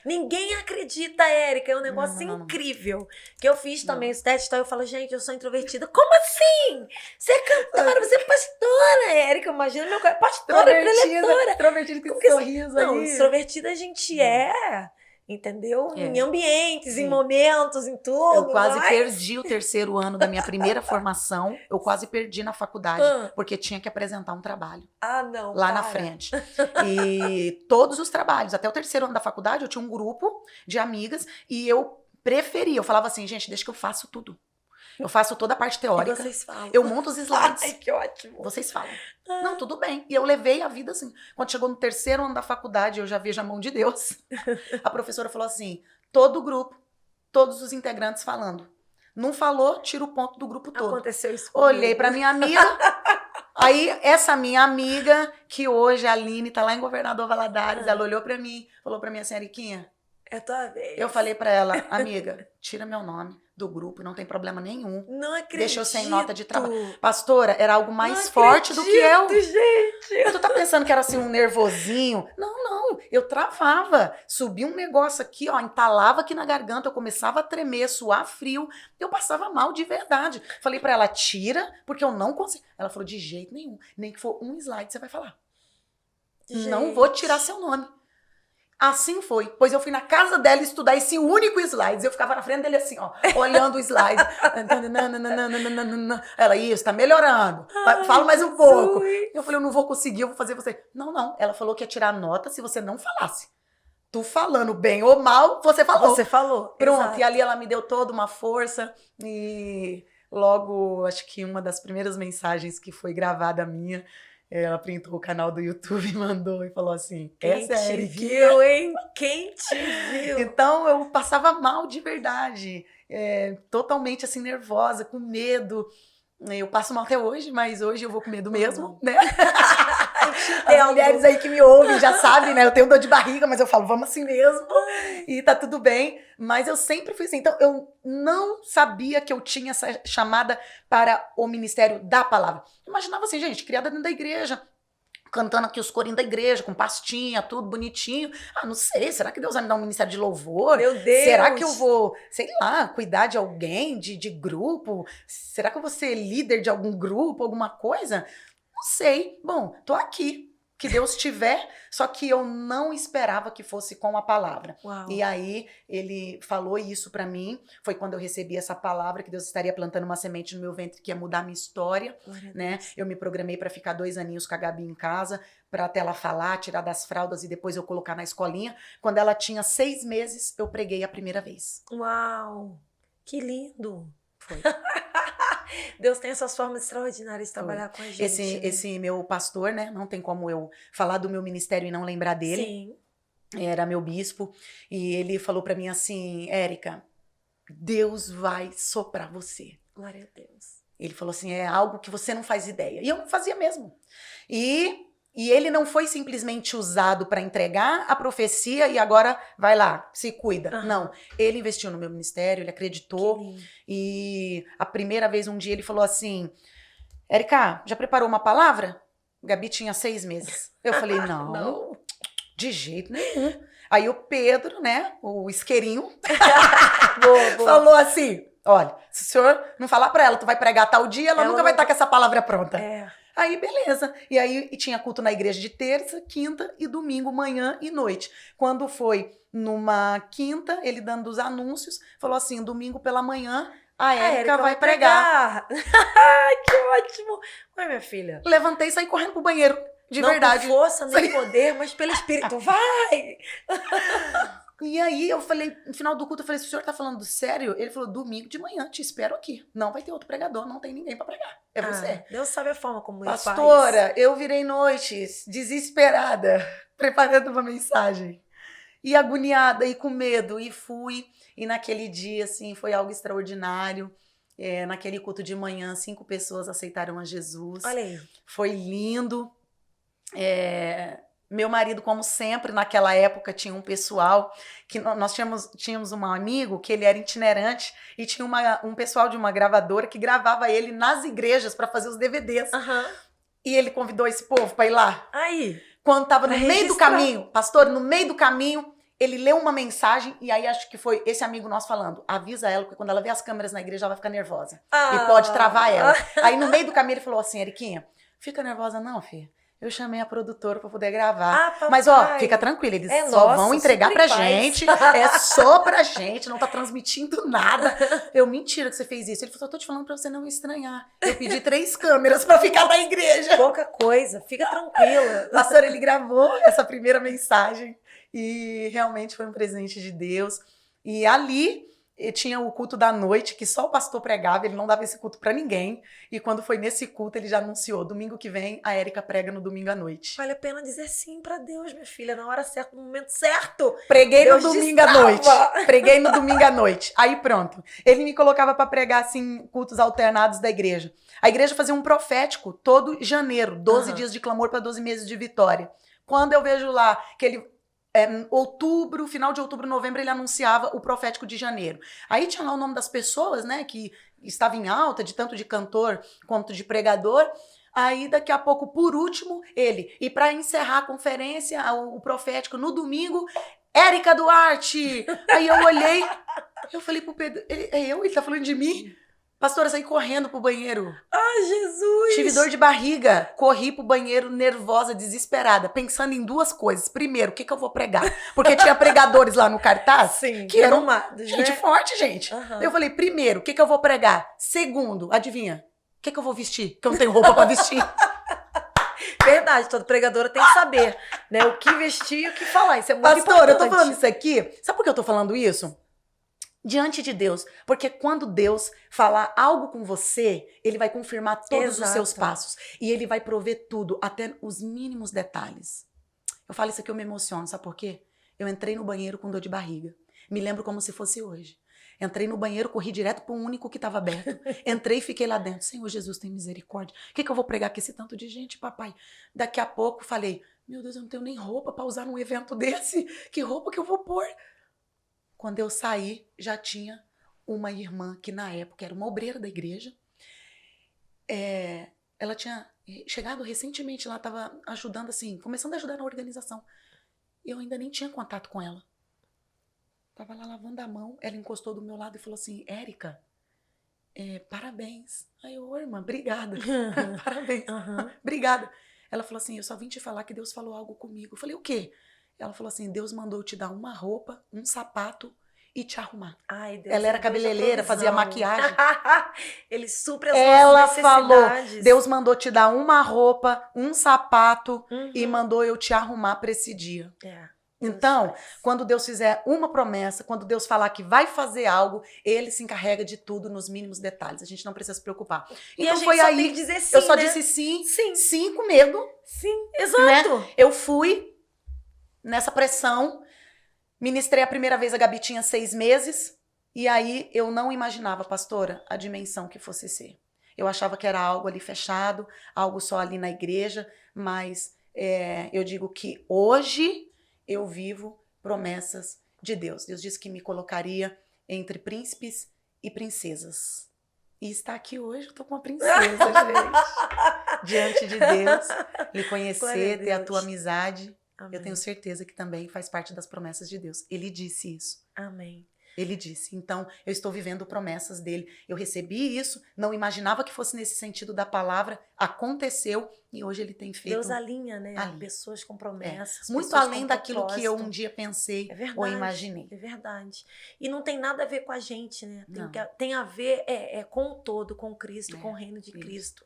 Ninguém acredita, Érica. É um negócio Não. incrível. Que eu fiz também os testes, então eu falo, gente, eu sou introvertida. Como assim? Você é cantora, você é pastora, Érica. Imagina meu pai, pastora, preletora. Extrovertida com Como esse que você- sorriso Não, aí. extrovertida a gente é, entendeu? É. Em ambientes, em Sim. momentos, em tudo. Eu quase mas- perdi o terceiro ano da minha primeira formação. Eu quase perdi na faculdade, Ah. porque tinha que apresentar um trabalho Ah, não, lá na para. frente. E todos os trabalhos, até o terceiro ano da faculdade, eu tinha um grupo de amigas e eu preferia. Eu falava assim, gente, deixa que eu faço tudo. Eu faço toda a parte E teórica. vocês falam. Eu monto os slides. Ai, que ótimo. Vocês falam. Não, tudo bem. E eu levei a vida assim. Quando chegou no terceiro ano da faculdade, eu já vejo a mão de Deus. A professora falou assim, todo o grupo, todos os integrantes falando. Não falou, tira o ponto do grupo todo. Aconteceu isso comigo. Olhei pra minha amiga. Aí, essa minha amiga, que hoje a Aline tá lá em Governador Valadares, ela olhou pra mim, falou pra mim assim, Eriquinha, É tua vez. eu falei pra ela, amiga, tira meu nome do grupo, não tem problema nenhum. Não acredito. Deixa eu sem nota de trabalho. Pastora, era algo mais Não forte do que eu. acredito, gente. Mas tu tá pensando que era assim um nervosinho? Não, eu travava. Subia um negócio aqui, ó, entalava aqui na garganta, eu começava a tremer, suar frio, eu passava mal de verdade. Falei pra ela, tira, porque eu não consigo. Ela falou, de jeito nenhum, nem que for um slide você vai falar. Não vou tirar seu nome. Assim foi, pois eu fui na casa dela estudar esse único slide. Eu ficava na frente dele assim, ó, olhando o slide. Ela, isso, tá melhorando. Fala mais um pouco. Eu falei, eu não vou conseguir, eu vou fazer você. Não. Ela falou que ia tirar nota se você não falasse. Tu falando bem ou mal, você falou. Você falou. Pronto, exato. E ali ela me deu toda uma força. E logo, acho que uma das primeiras mensagens que foi gravada minha, ela printou o canal do YouTube e mandou e falou assim, Quem essa é a te Eriquinha. viu, hein? Quem te viu? Então eu passava mal de verdade, totalmente assim nervosa, com medo. Eu passo mal até hoje, mas hoje eu vou com medo mesmo, né? As mulheres aí que me ouvem já sabem, né? Eu tenho dor de barriga, mas eu falo, vamos assim mesmo. E tá tudo bem. Mas eu sempre fui assim. Então, eu não sabia que eu tinha essa chamada para o ministério da palavra. Imaginava assim, gente, criada dentro da igreja, cantando aqui os corinhos da igreja, com pastinha, tudo bonitinho. Ah, não sei, será que Deus vai me dar um ministério de louvor? Meu Deus! Será que eu vou, sei lá, cuidar de alguém, de grupo? Será que eu vou ser líder de algum grupo, alguma coisa? Não sei. Bom, tô aqui. Que Deus tiver, só que eu não esperava que fosse com a palavra. Uau. E aí, ele falou isso pra mim, foi quando eu recebi essa palavra, que Deus estaria plantando uma semente no meu ventre que ia mudar a minha história, né? Eu me programei pra ficar 2 aninhos com a Gabi em casa, pra até ela falar, tirar das fraldas e depois eu colocar na escolinha. Quando ela tinha 6 meses, eu preguei a primeira vez. Uau! Que lindo! Foi. Deus tem essas formas extraordinárias de trabalhar com a gente. Esse meu pastor, né? Não tem como eu falar do meu ministério e não lembrar dele. Sim. Era meu bispo. E ele falou pra mim assim, Érica, Deus vai soprar você. Glória a Deus. Ele falou assim, é algo que você não faz ideia. E eu não fazia mesmo. E ele não foi simplesmente usado para entregar a profecia e agora vai lá, se cuida. Aham. Não, ele investiu no meu ministério, ele acreditou. Que lindo. E a primeira vez, um dia, ele falou assim, Érica, já preparou uma palavra? Gabi tinha 6 meses. Eu falei, não, de jeito nenhum. Aí o Pedro, né, o isqueirinho, Boa. falou assim, olha, se o senhor não falar pra ela, tu vai pregar tal dia, ela nunca vai estar com essa palavra pronta. É. Aí, beleza. E aí tinha culto na igreja de terça, quinta e domingo, manhã e noite. Quando foi numa quinta, ele dando os anúncios, falou assim, domingo pela manhã, a Érica vai pregar. Ai, que ótimo. Oi, minha filha. Levantei e saí correndo pro banheiro, de Não verdade. por força, nem poder, mas pelo Espírito. Vai! E aí eu falei, no final do culto, eu falei, se o senhor tá falando sério? Ele falou, domingo de manhã, te espero aqui. Não vai ter outro pregador, não tem ninguém pra pregar. É você. Deus sabe a forma como ele faz. Pastora, eu virei noites, desesperada, preparando uma mensagem. E agoniada, e com medo, e fui. E naquele dia, assim, foi algo extraordinário. Naquele culto de manhã, 5 pessoas aceitaram a Jesus. Olha aí. Foi lindo. Meu marido, como sempre, naquela época, tinha um pessoal que nós tínhamos um amigo que ele era itinerante e tinha um pessoal de uma gravadora que gravava ele nas igrejas para fazer os DVDs. Aham. E ele convidou esse povo para ir lá. Aí. Quando estava no Pra meio do registrar. caminho, pastor, no meio do caminho, ele leu uma mensagem e aí acho que foi esse amigo nosso falando, avisa ela, porque quando ela vê as câmeras na igreja, ela vai ficar nervosa. E pode travar ela. Aí no meio do caminho ele falou assim, Eriquinha, fica nervosa não, filha. Eu chamei a produtora para poder gravar. papai. Mas, ó, fica tranquila, eles só nossa, vão entregar super pra em paz. gente. É só pra gente, não tá transmitindo nada. Eu, mentira que você fez isso. Ele falou, eu tô te falando pra você não estranhar. Eu pedi 3 câmeras pra ficar na igreja. Pouca coisa, fica tranquila. Pastor, ele gravou essa primeira mensagem e realmente foi um presente de Deus. E ali tinha o culto da noite, que só o pastor pregava, ele não dava esse culto pra ninguém. E quando foi nesse culto, ele já anunciou, domingo que vem, a Érica prega no domingo à noite. Vale a pena dizer sim pra Deus, minha filha, na hora certa, no momento certo. Preguei Deus no domingo à destrava. noite. Preguei no domingo à noite. Aí pronto. Ele me colocava pra pregar, assim, cultos alternados da igreja. A igreja fazia um profético todo janeiro, 12 dias de clamor pra 12 meses de vitória. Quando eu vejo lá que ele... outubro, final de outubro, novembro, ele anunciava o profético de janeiro. Aí tinha lá o nome das pessoas, né, que estava em alta, de tanto de cantor quanto de pregador. Aí, daqui a pouco, por último, ele. E para encerrar a conferência, o profético, no domingo, Érica Duarte. Aí eu olhei, eu falei pro Pedro, ele tá falando de mim? Pastora, eu saí correndo pro banheiro. Ai, Jesus! Tive dor de barriga. Corri pro banheiro nervosa, desesperada, pensando em duas coisas. Primeiro, o que eu vou pregar? Porque tinha pregadores lá no cartaz. Sim, que eram arrumados, gente né? forte, gente. Aham. Eu falei, primeiro, o que eu vou pregar? Segundo, adivinha? O que eu vou vestir? Que eu não tenho roupa pra vestir. Verdade, toda pregadora tem que saber, né? O que vestir e o que falar. Isso é muito importante. Pastor, eu tô falando isso aqui. Sabe por que eu tô falando isso? Diante de Deus. Porque quando Deus falar algo com você, ele vai confirmar todos os seus Exato. passos. E ele vai prover tudo, até os mínimos detalhes. Eu falo isso aqui, eu me emociono. Sabe por quê? Eu entrei no banheiro com dor de barriga. Me lembro como se fosse hoje. Entrei no banheiro, corri direto para o único que estava aberto. Entrei e fiquei lá dentro. Senhor Jesus, tem misericórdia. O que eu vou pregar com esse tanto de gente, papai? Daqui a pouco falei, meu Deus, eu não tenho nem roupa para usar num evento desse. Que roupa que eu vou pôr? Quando eu saí, já tinha uma irmã que na época era uma obreira da igreja. Ela tinha chegado recentemente lá, estava ajudando assim, começando a ajudar na organização. Eu ainda nem tinha contato com ela. Tava lá lavando a mão, ela encostou do meu lado e falou assim, Érica, parabéns. Aí eu, irmã, obrigada. Parabéns. Uhum. Obrigada. Ela falou assim, eu só vim te falar que Deus falou algo comigo. Eu falei, o quê? Ela falou assim, Deus mandou te dar uma roupa, um sapato e te arrumar. Ai, Deus, Ela era Deus da cabeleireira, fazia provisão. maquiagem. Ele supre as Ela nossas falou, necessidades. Deus mandou te dar uma roupa, um sapato Uhum. e mandou eu te arrumar para esse dia. Deus Então, faz. quando Deus fizer uma promessa, quando Deus falar que vai fazer algo, ele se encarrega de tudo nos mínimos detalhes. A gente não precisa se preocupar. E Então a gente foi só aí, tem que dizer sim, eu só né? disse sim, Sim. sim com medo. Sim, exato. Eu fui nessa pressão, ministrei a primeira vez, a Gabi tinha 6 meses, e aí eu não imaginava, pastora, a dimensão que fosse ser. Eu achava que era algo ali fechado, algo só ali na igreja, mas eu digo que hoje eu vivo promessas de Deus. Deus disse que me colocaria entre príncipes e princesas. E está aqui hoje, eu tô com uma princesa, gente. Diante de Deus, lhe Glória conhecer, a ter a Deus. tua amizade. Amém. Eu tenho certeza que também faz parte das promessas de Deus. Ele disse isso. Amém. Ele disse. Então, eu estou vivendo promessas dele. Eu recebi isso, não imaginava que fosse nesse sentido da palavra. Aconteceu e hoje ele tem feito Deus alinha, né? Alinha. Pessoas com promessas. muito pessoas além com daquilo que eu propósito. um dia pensei É verdade. ou imaginei. É verdade. E não tem nada a ver com a gente, né? Não. Tem a ver com o todo, com Cristo, com o reino de isso. Cristo.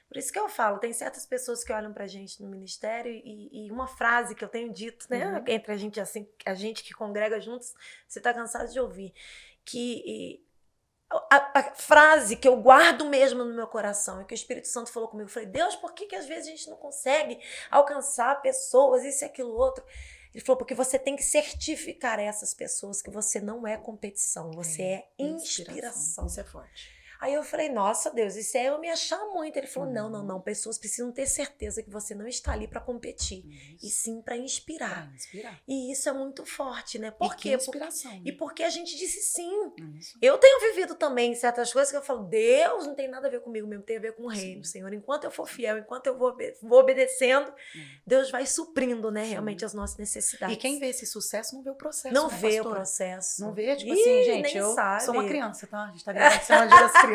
Por isso que eu falo, tem certas pessoas que olham pra gente no ministério e uma frase que eu tenho dito, né? Uhum. Entre a gente, assim, a gente que congrega juntos, você tá cansado de ouvir. Que a frase que eu guardo mesmo no meu coração e que o Espírito Santo falou comigo, eu falei, Deus, por que às vezes a gente não consegue alcançar pessoas, isso e aquilo outro? Ele falou, porque você tem que certificar essas pessoas que você não é competição, você é inspiração. Isso é forte. Aí eu falei, nossa Deus, isso é eu me achar muito. Ele falou, não, pessoas precisam ter certeza que você não está ali para competir, e sim para inspirar. Pra inspirar. E isso é muito forte, né? Por E que quê? inspiração. E porque a gente disse sim. Isso. Eu tenho vivido também certas coisas que eu falo, Deus não tem nada a ver comigo mesmo, tem a ver com o reino, Senhor. Enquanto eu for fiel, enquanto eu vou obedecendo, Deus vai suprindo, né, realmente as nossas necessidades. E quem vê esse sucesso não vê o processo. não né, vê pastora? o processo. Não vê, tipo Ih, assim, gente, nem eu sabe. sou uma criança, tá? A gente tá gravando Semana Dia das Crianças.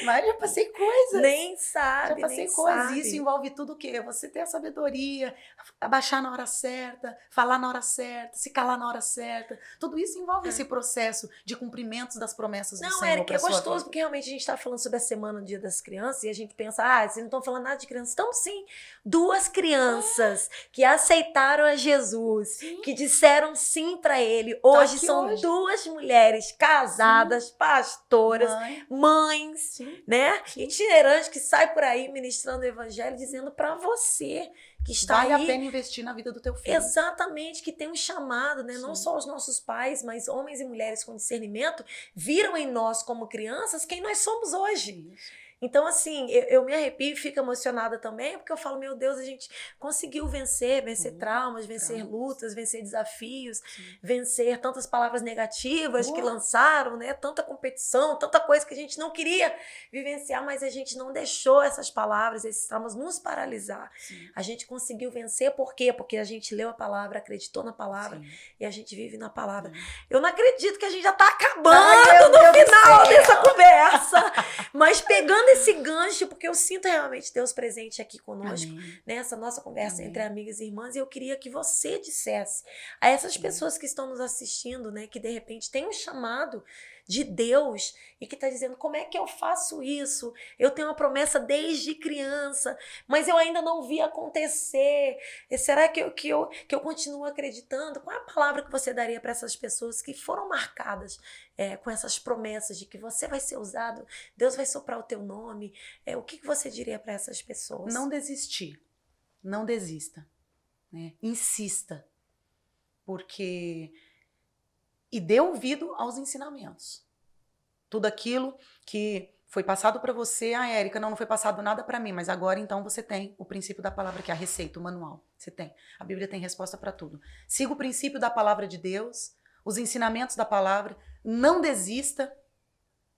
Mas já passei coisas. Nem sabe, Já passei nem coisas. sabe. Isso envolve tudo o quê? Você ter a sabedoria, abaixar na hora certa, falar na hora certa, se calar na hora certa. Tudo isso envolve esse processo de cumprimentos das promessas do Não, Senhor. Érica, pra é sua gostoso vida. porque realmente a gente está falando sobre a semana do Dia das Crianças e a gente pensa, vocês não estão falando nada de crianças. Estamos sim. 2 crianças que aceitaram a Jesus, que disseram sim para ele. Hoje aqui são hoje. 2 mulheres casadas, pastoras, Mãe, mães, sim. né? Itinerantes que saem por aí ministrando o evangelho, dizendo para você que está Vale aí. a pena investir na vida do teu filho. Exatamente, que tem um chamado, né? Não Sim. só os nossos pais, mas homens e mulheres com discernimento viram em nós como crianças quem nós somos hoje. Isso. Então, assim, eu me arrepio e fico emocionada também, porque eu falo, meu Deus, a gente conseguiu vencer traumas, vencer lutas, vencer desafios, vencer tantas palavras negativas que lançaram, né? Tanta competição, tanta coisa que a gente não queria vivenciar, mas a gente não deixou essas palavras, esses traumas nos paralisar. Sim. A gente conseguiu vencer, por quê? Porque a gente leu a palavra, acreditou na palavra, Sim. e a gente vive na palavra. Sim. Eu não acredito que a gente já tá acabando no final dessa conversa, mas pegando esse gancho, porque eu sinto realmente Deus presente aqui conosco, nessa nossa conversa entre amigas e irmãs, e eu queria que você dissesse a essas pessoas que estão nos assistindo, né, que de repente tem um chamado de Deus e que tá dizendo, como é que eu faço isso? Eu tenho uma promessa desde criança, mas eu ainda não vi acontecer. E será que eu continuo acreditando? Qual é a palavra que você daria para essas pessoas que foram marcadas com essas promessas de que você vai ser usado, Deus vai soprar o teu nome? O que você diria para essas pessoas? Não desistir. Não desista. Né? Insista. Porque... E dê ouvido aos ensinamentos. Tudo aquilo que foi passado para você, Érica, não foi passado nada para mim, mas agora então você tem o princípio da palavra, que é a receita, o manual. Você tem. A Bíblia tem resposta para tudo. Siga o princípio da palavra de Deus, os ensinamentos da palavra, não desista,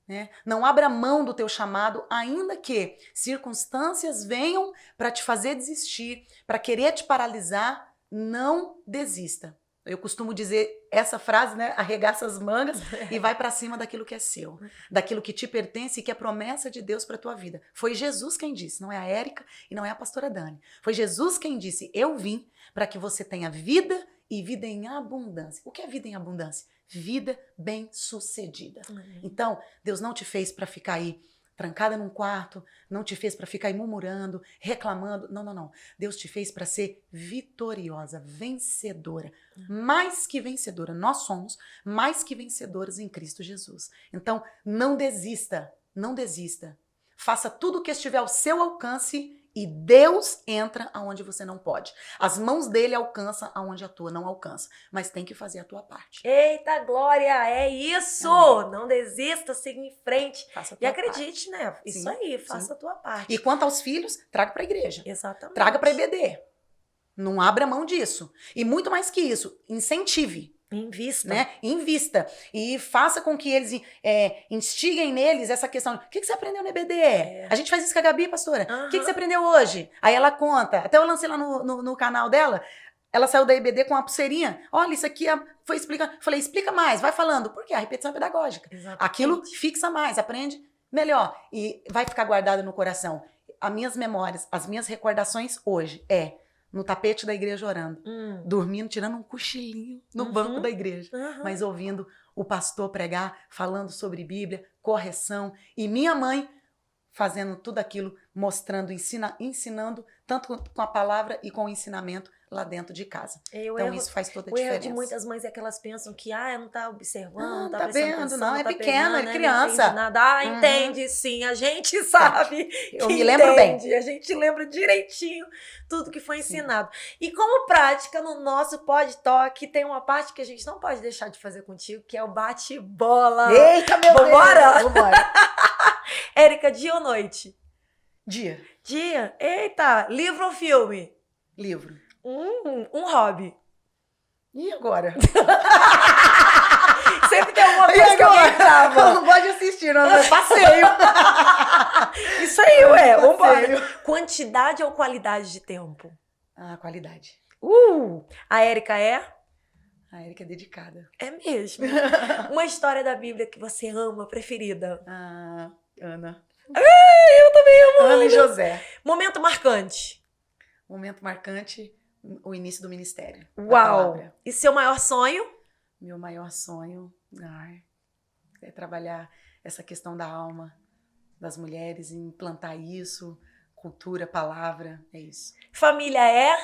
né? Não abra mão do teu chamado, ainda que circunstâncias venham para te fazer desistir, para querer te paralisar, não desista. Eu costumo dizer essa frase, né? Arregaça as mangas e vai para cima daquilo que é seu, daquilo que te pertence e que é promessa de Deus para tua vida. Foi Jesus quem disse, não é a Érica e não é a pastora Dani. Foi Jesus quem disse, eu vim para que você tenha vida e vida em abundância. O que é vida em abundância? Vida bem-sucedida. Então, Deus não te fez para ficar aí trancada num quarto, não te fez para ficar aí murmurando, reclamando. Não, não, não. Deus te fez para ser vitoriosa, vencedora. Mais que vencedora. Nós somos mais que vencedoras em Cristo Jesus. Então, não desista. Não desista. Faça tudo o que estiver ao seu alcance e Deus entra aonde você não pode. As mãos dele alcançam aonde a tua não alcança. Mas tem que fazer a tua parte. Eita, Glória! É isso! Amém. Não desista, siga em frente. E acredite, parte. Né? Isso sim, aí, faça a tua parte. E quanto aos filhos, traga para a igreja. Exatamente. Traga para a EBD. Não abra mão disso. E muito mais que isso, incentive. Invista. Né? Invista. E faça com que eles instiguem neles essa questão. O que você aprendeu no EBD? A gente faz isso com a Gabi, pastora. O que você aprendeu hoje? Aí ela conta. Até eu lancei lá no canal dela. Ela saiu da EBD com uma pulseirinha. Olha, isso aqui foi explicando. Falei, explica mais, vai falando. Por quê? A repetição é pedagógica. Exatamente. Aquilo fixa mais, aprende melhor. E vai ficar guardado no coração. As minhas memórias, as minhas recordações hoje no tapete da igreja orando, dormindo, tirando um cochilinho no banco da igreja, mas ouvindo o pastor pregar, falando sobre Bíblia, correção, e minha mãe fazendo tudo aquilo, mostrando, ensinando, tanto com a palavra e com o ensinamento lá dentro de casa. Então isso faz toda a diferença. O erro de muitas mães é que elas pensam que não tá observando, não tá vendo, atenção, não, é tá pequena, pegando, é criança. Não entende nada. Entende sim, a gente sabe. Eu me lembro bem. A gente lembra direitinho tudo que foi ensinado. E como prática, no nosso Pod Talk, tem uma parte que a gente não pode deixar de fazer contigo, que é o bate-bola. Eita, meu Deus! Vambora! Érica, dia ou noite? Dia. Dia? Eita, livro ou filme? Livro. Um hobby. E agora? Sempre tem alguma coisa que alguém trava. Eu não pode assistir, não. É passeio. Isso aí, vambora. Quantidade ou qualidade de tempo? Qualidade. A Érica é? A Érica é dedicada. É mesmo. Uma história da Bíblia que você ama, preferida? Ana. Eu também amo. Ana e José. Momento marcante? Momento marcante, o início do ministério. Uau! E seu maior sonho? Meu maior sonho é trabalhar essa questão da alma das mulheres, implantar isso, cultura, palavra, é isso. Família é?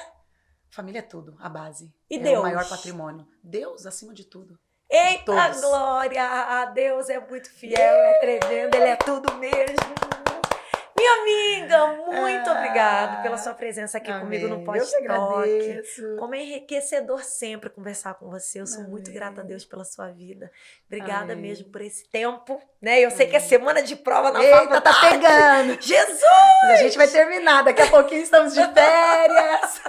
Família é tudo, a base. E Deus? O maior patrimônio. Deus acima de tudo. Eita, Glória! Deus é muito fiel, é tremendo, Ele é tudo mesmo. Minha amiga, muito obrigada pela sua presença aqui comigo no Pod Eu que Talk. agradeço. Como é enriquecedor sempre conversar com você. Eu sou Amém. muito grata a Deus pela sua vida. Obrigada Amém. mesmo por esse tempo, né? Eu sei que é semana de prova na Eita, faculdade. tá pegando. Jesus! Mas a gente vai terminar. Daqui a pouquinho estamos de férias.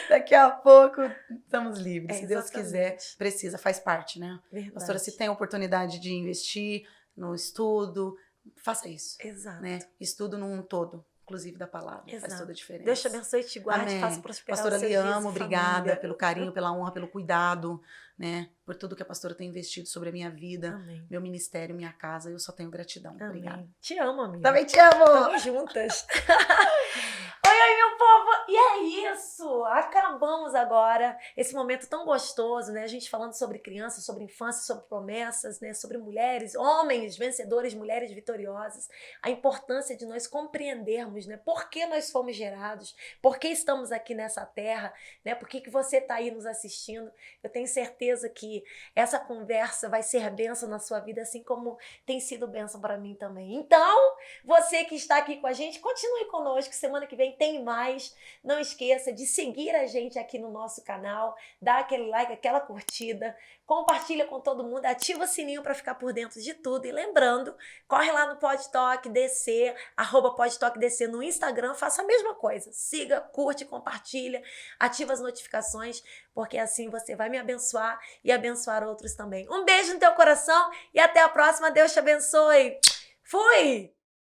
Daqui a pouco estamos livres. Se Deus quiser, precisa, faz parte, né? Verdade. Pastora, se tem oportunidade de investir no estudo, faça isso. Exato. Né? Estudo num todo, inclusive da palavra. Exato. Faz toda a diferença. Deus te abençoe e te guarde, Amém. faça prosperar Pastora, os seus lhe dias amo, e obrigada família. pelo carinho, pela honra, pelo cuidado, né? Por tudo que a pastora tem investido sobre a minha vida, Amém. meu ministério, minha casa. Eu só tenho gratidão. Amém. Obrigada. Te amo, amiga. Também te amo! Estamos juntas. Oi, meu povo! E é isso! Acabamos agora esse momento tão gostoso, né? A gente falando sobre crianças, sobre infância, sobre promessas, né? Sobre mulheres, homens vencedores, mulheres vitoriosas. A importância de nós compreendermos, né? Por que nós fomos gerados, por que estamos aqui nessa terra, né? Por que você está aí nos assistindo. Eu tenho certeza que essa conversa vai ser bênção na sua vida, assim como tem sido bênção para mim também. Então, você que está aqui com a gente, continue conosco. Semana que vem tem mais. Não esqueça de seguir a gente aqui no nosso canal, dar aquele like, aquela curtida, compartilha com todo mundo, ativa o sininho para ficar por dentro de tudo. E lembrando, corre lá no Pod Talk DC, @PodTalkDC no Instagram, faça a mesma coisa. Siga, curte, compartilha, ativa as notificações, porque assim você vai me abençoar e abençoar outros também. Um beijo no teu coração e até a próxima. Deus te abençoe. Fui!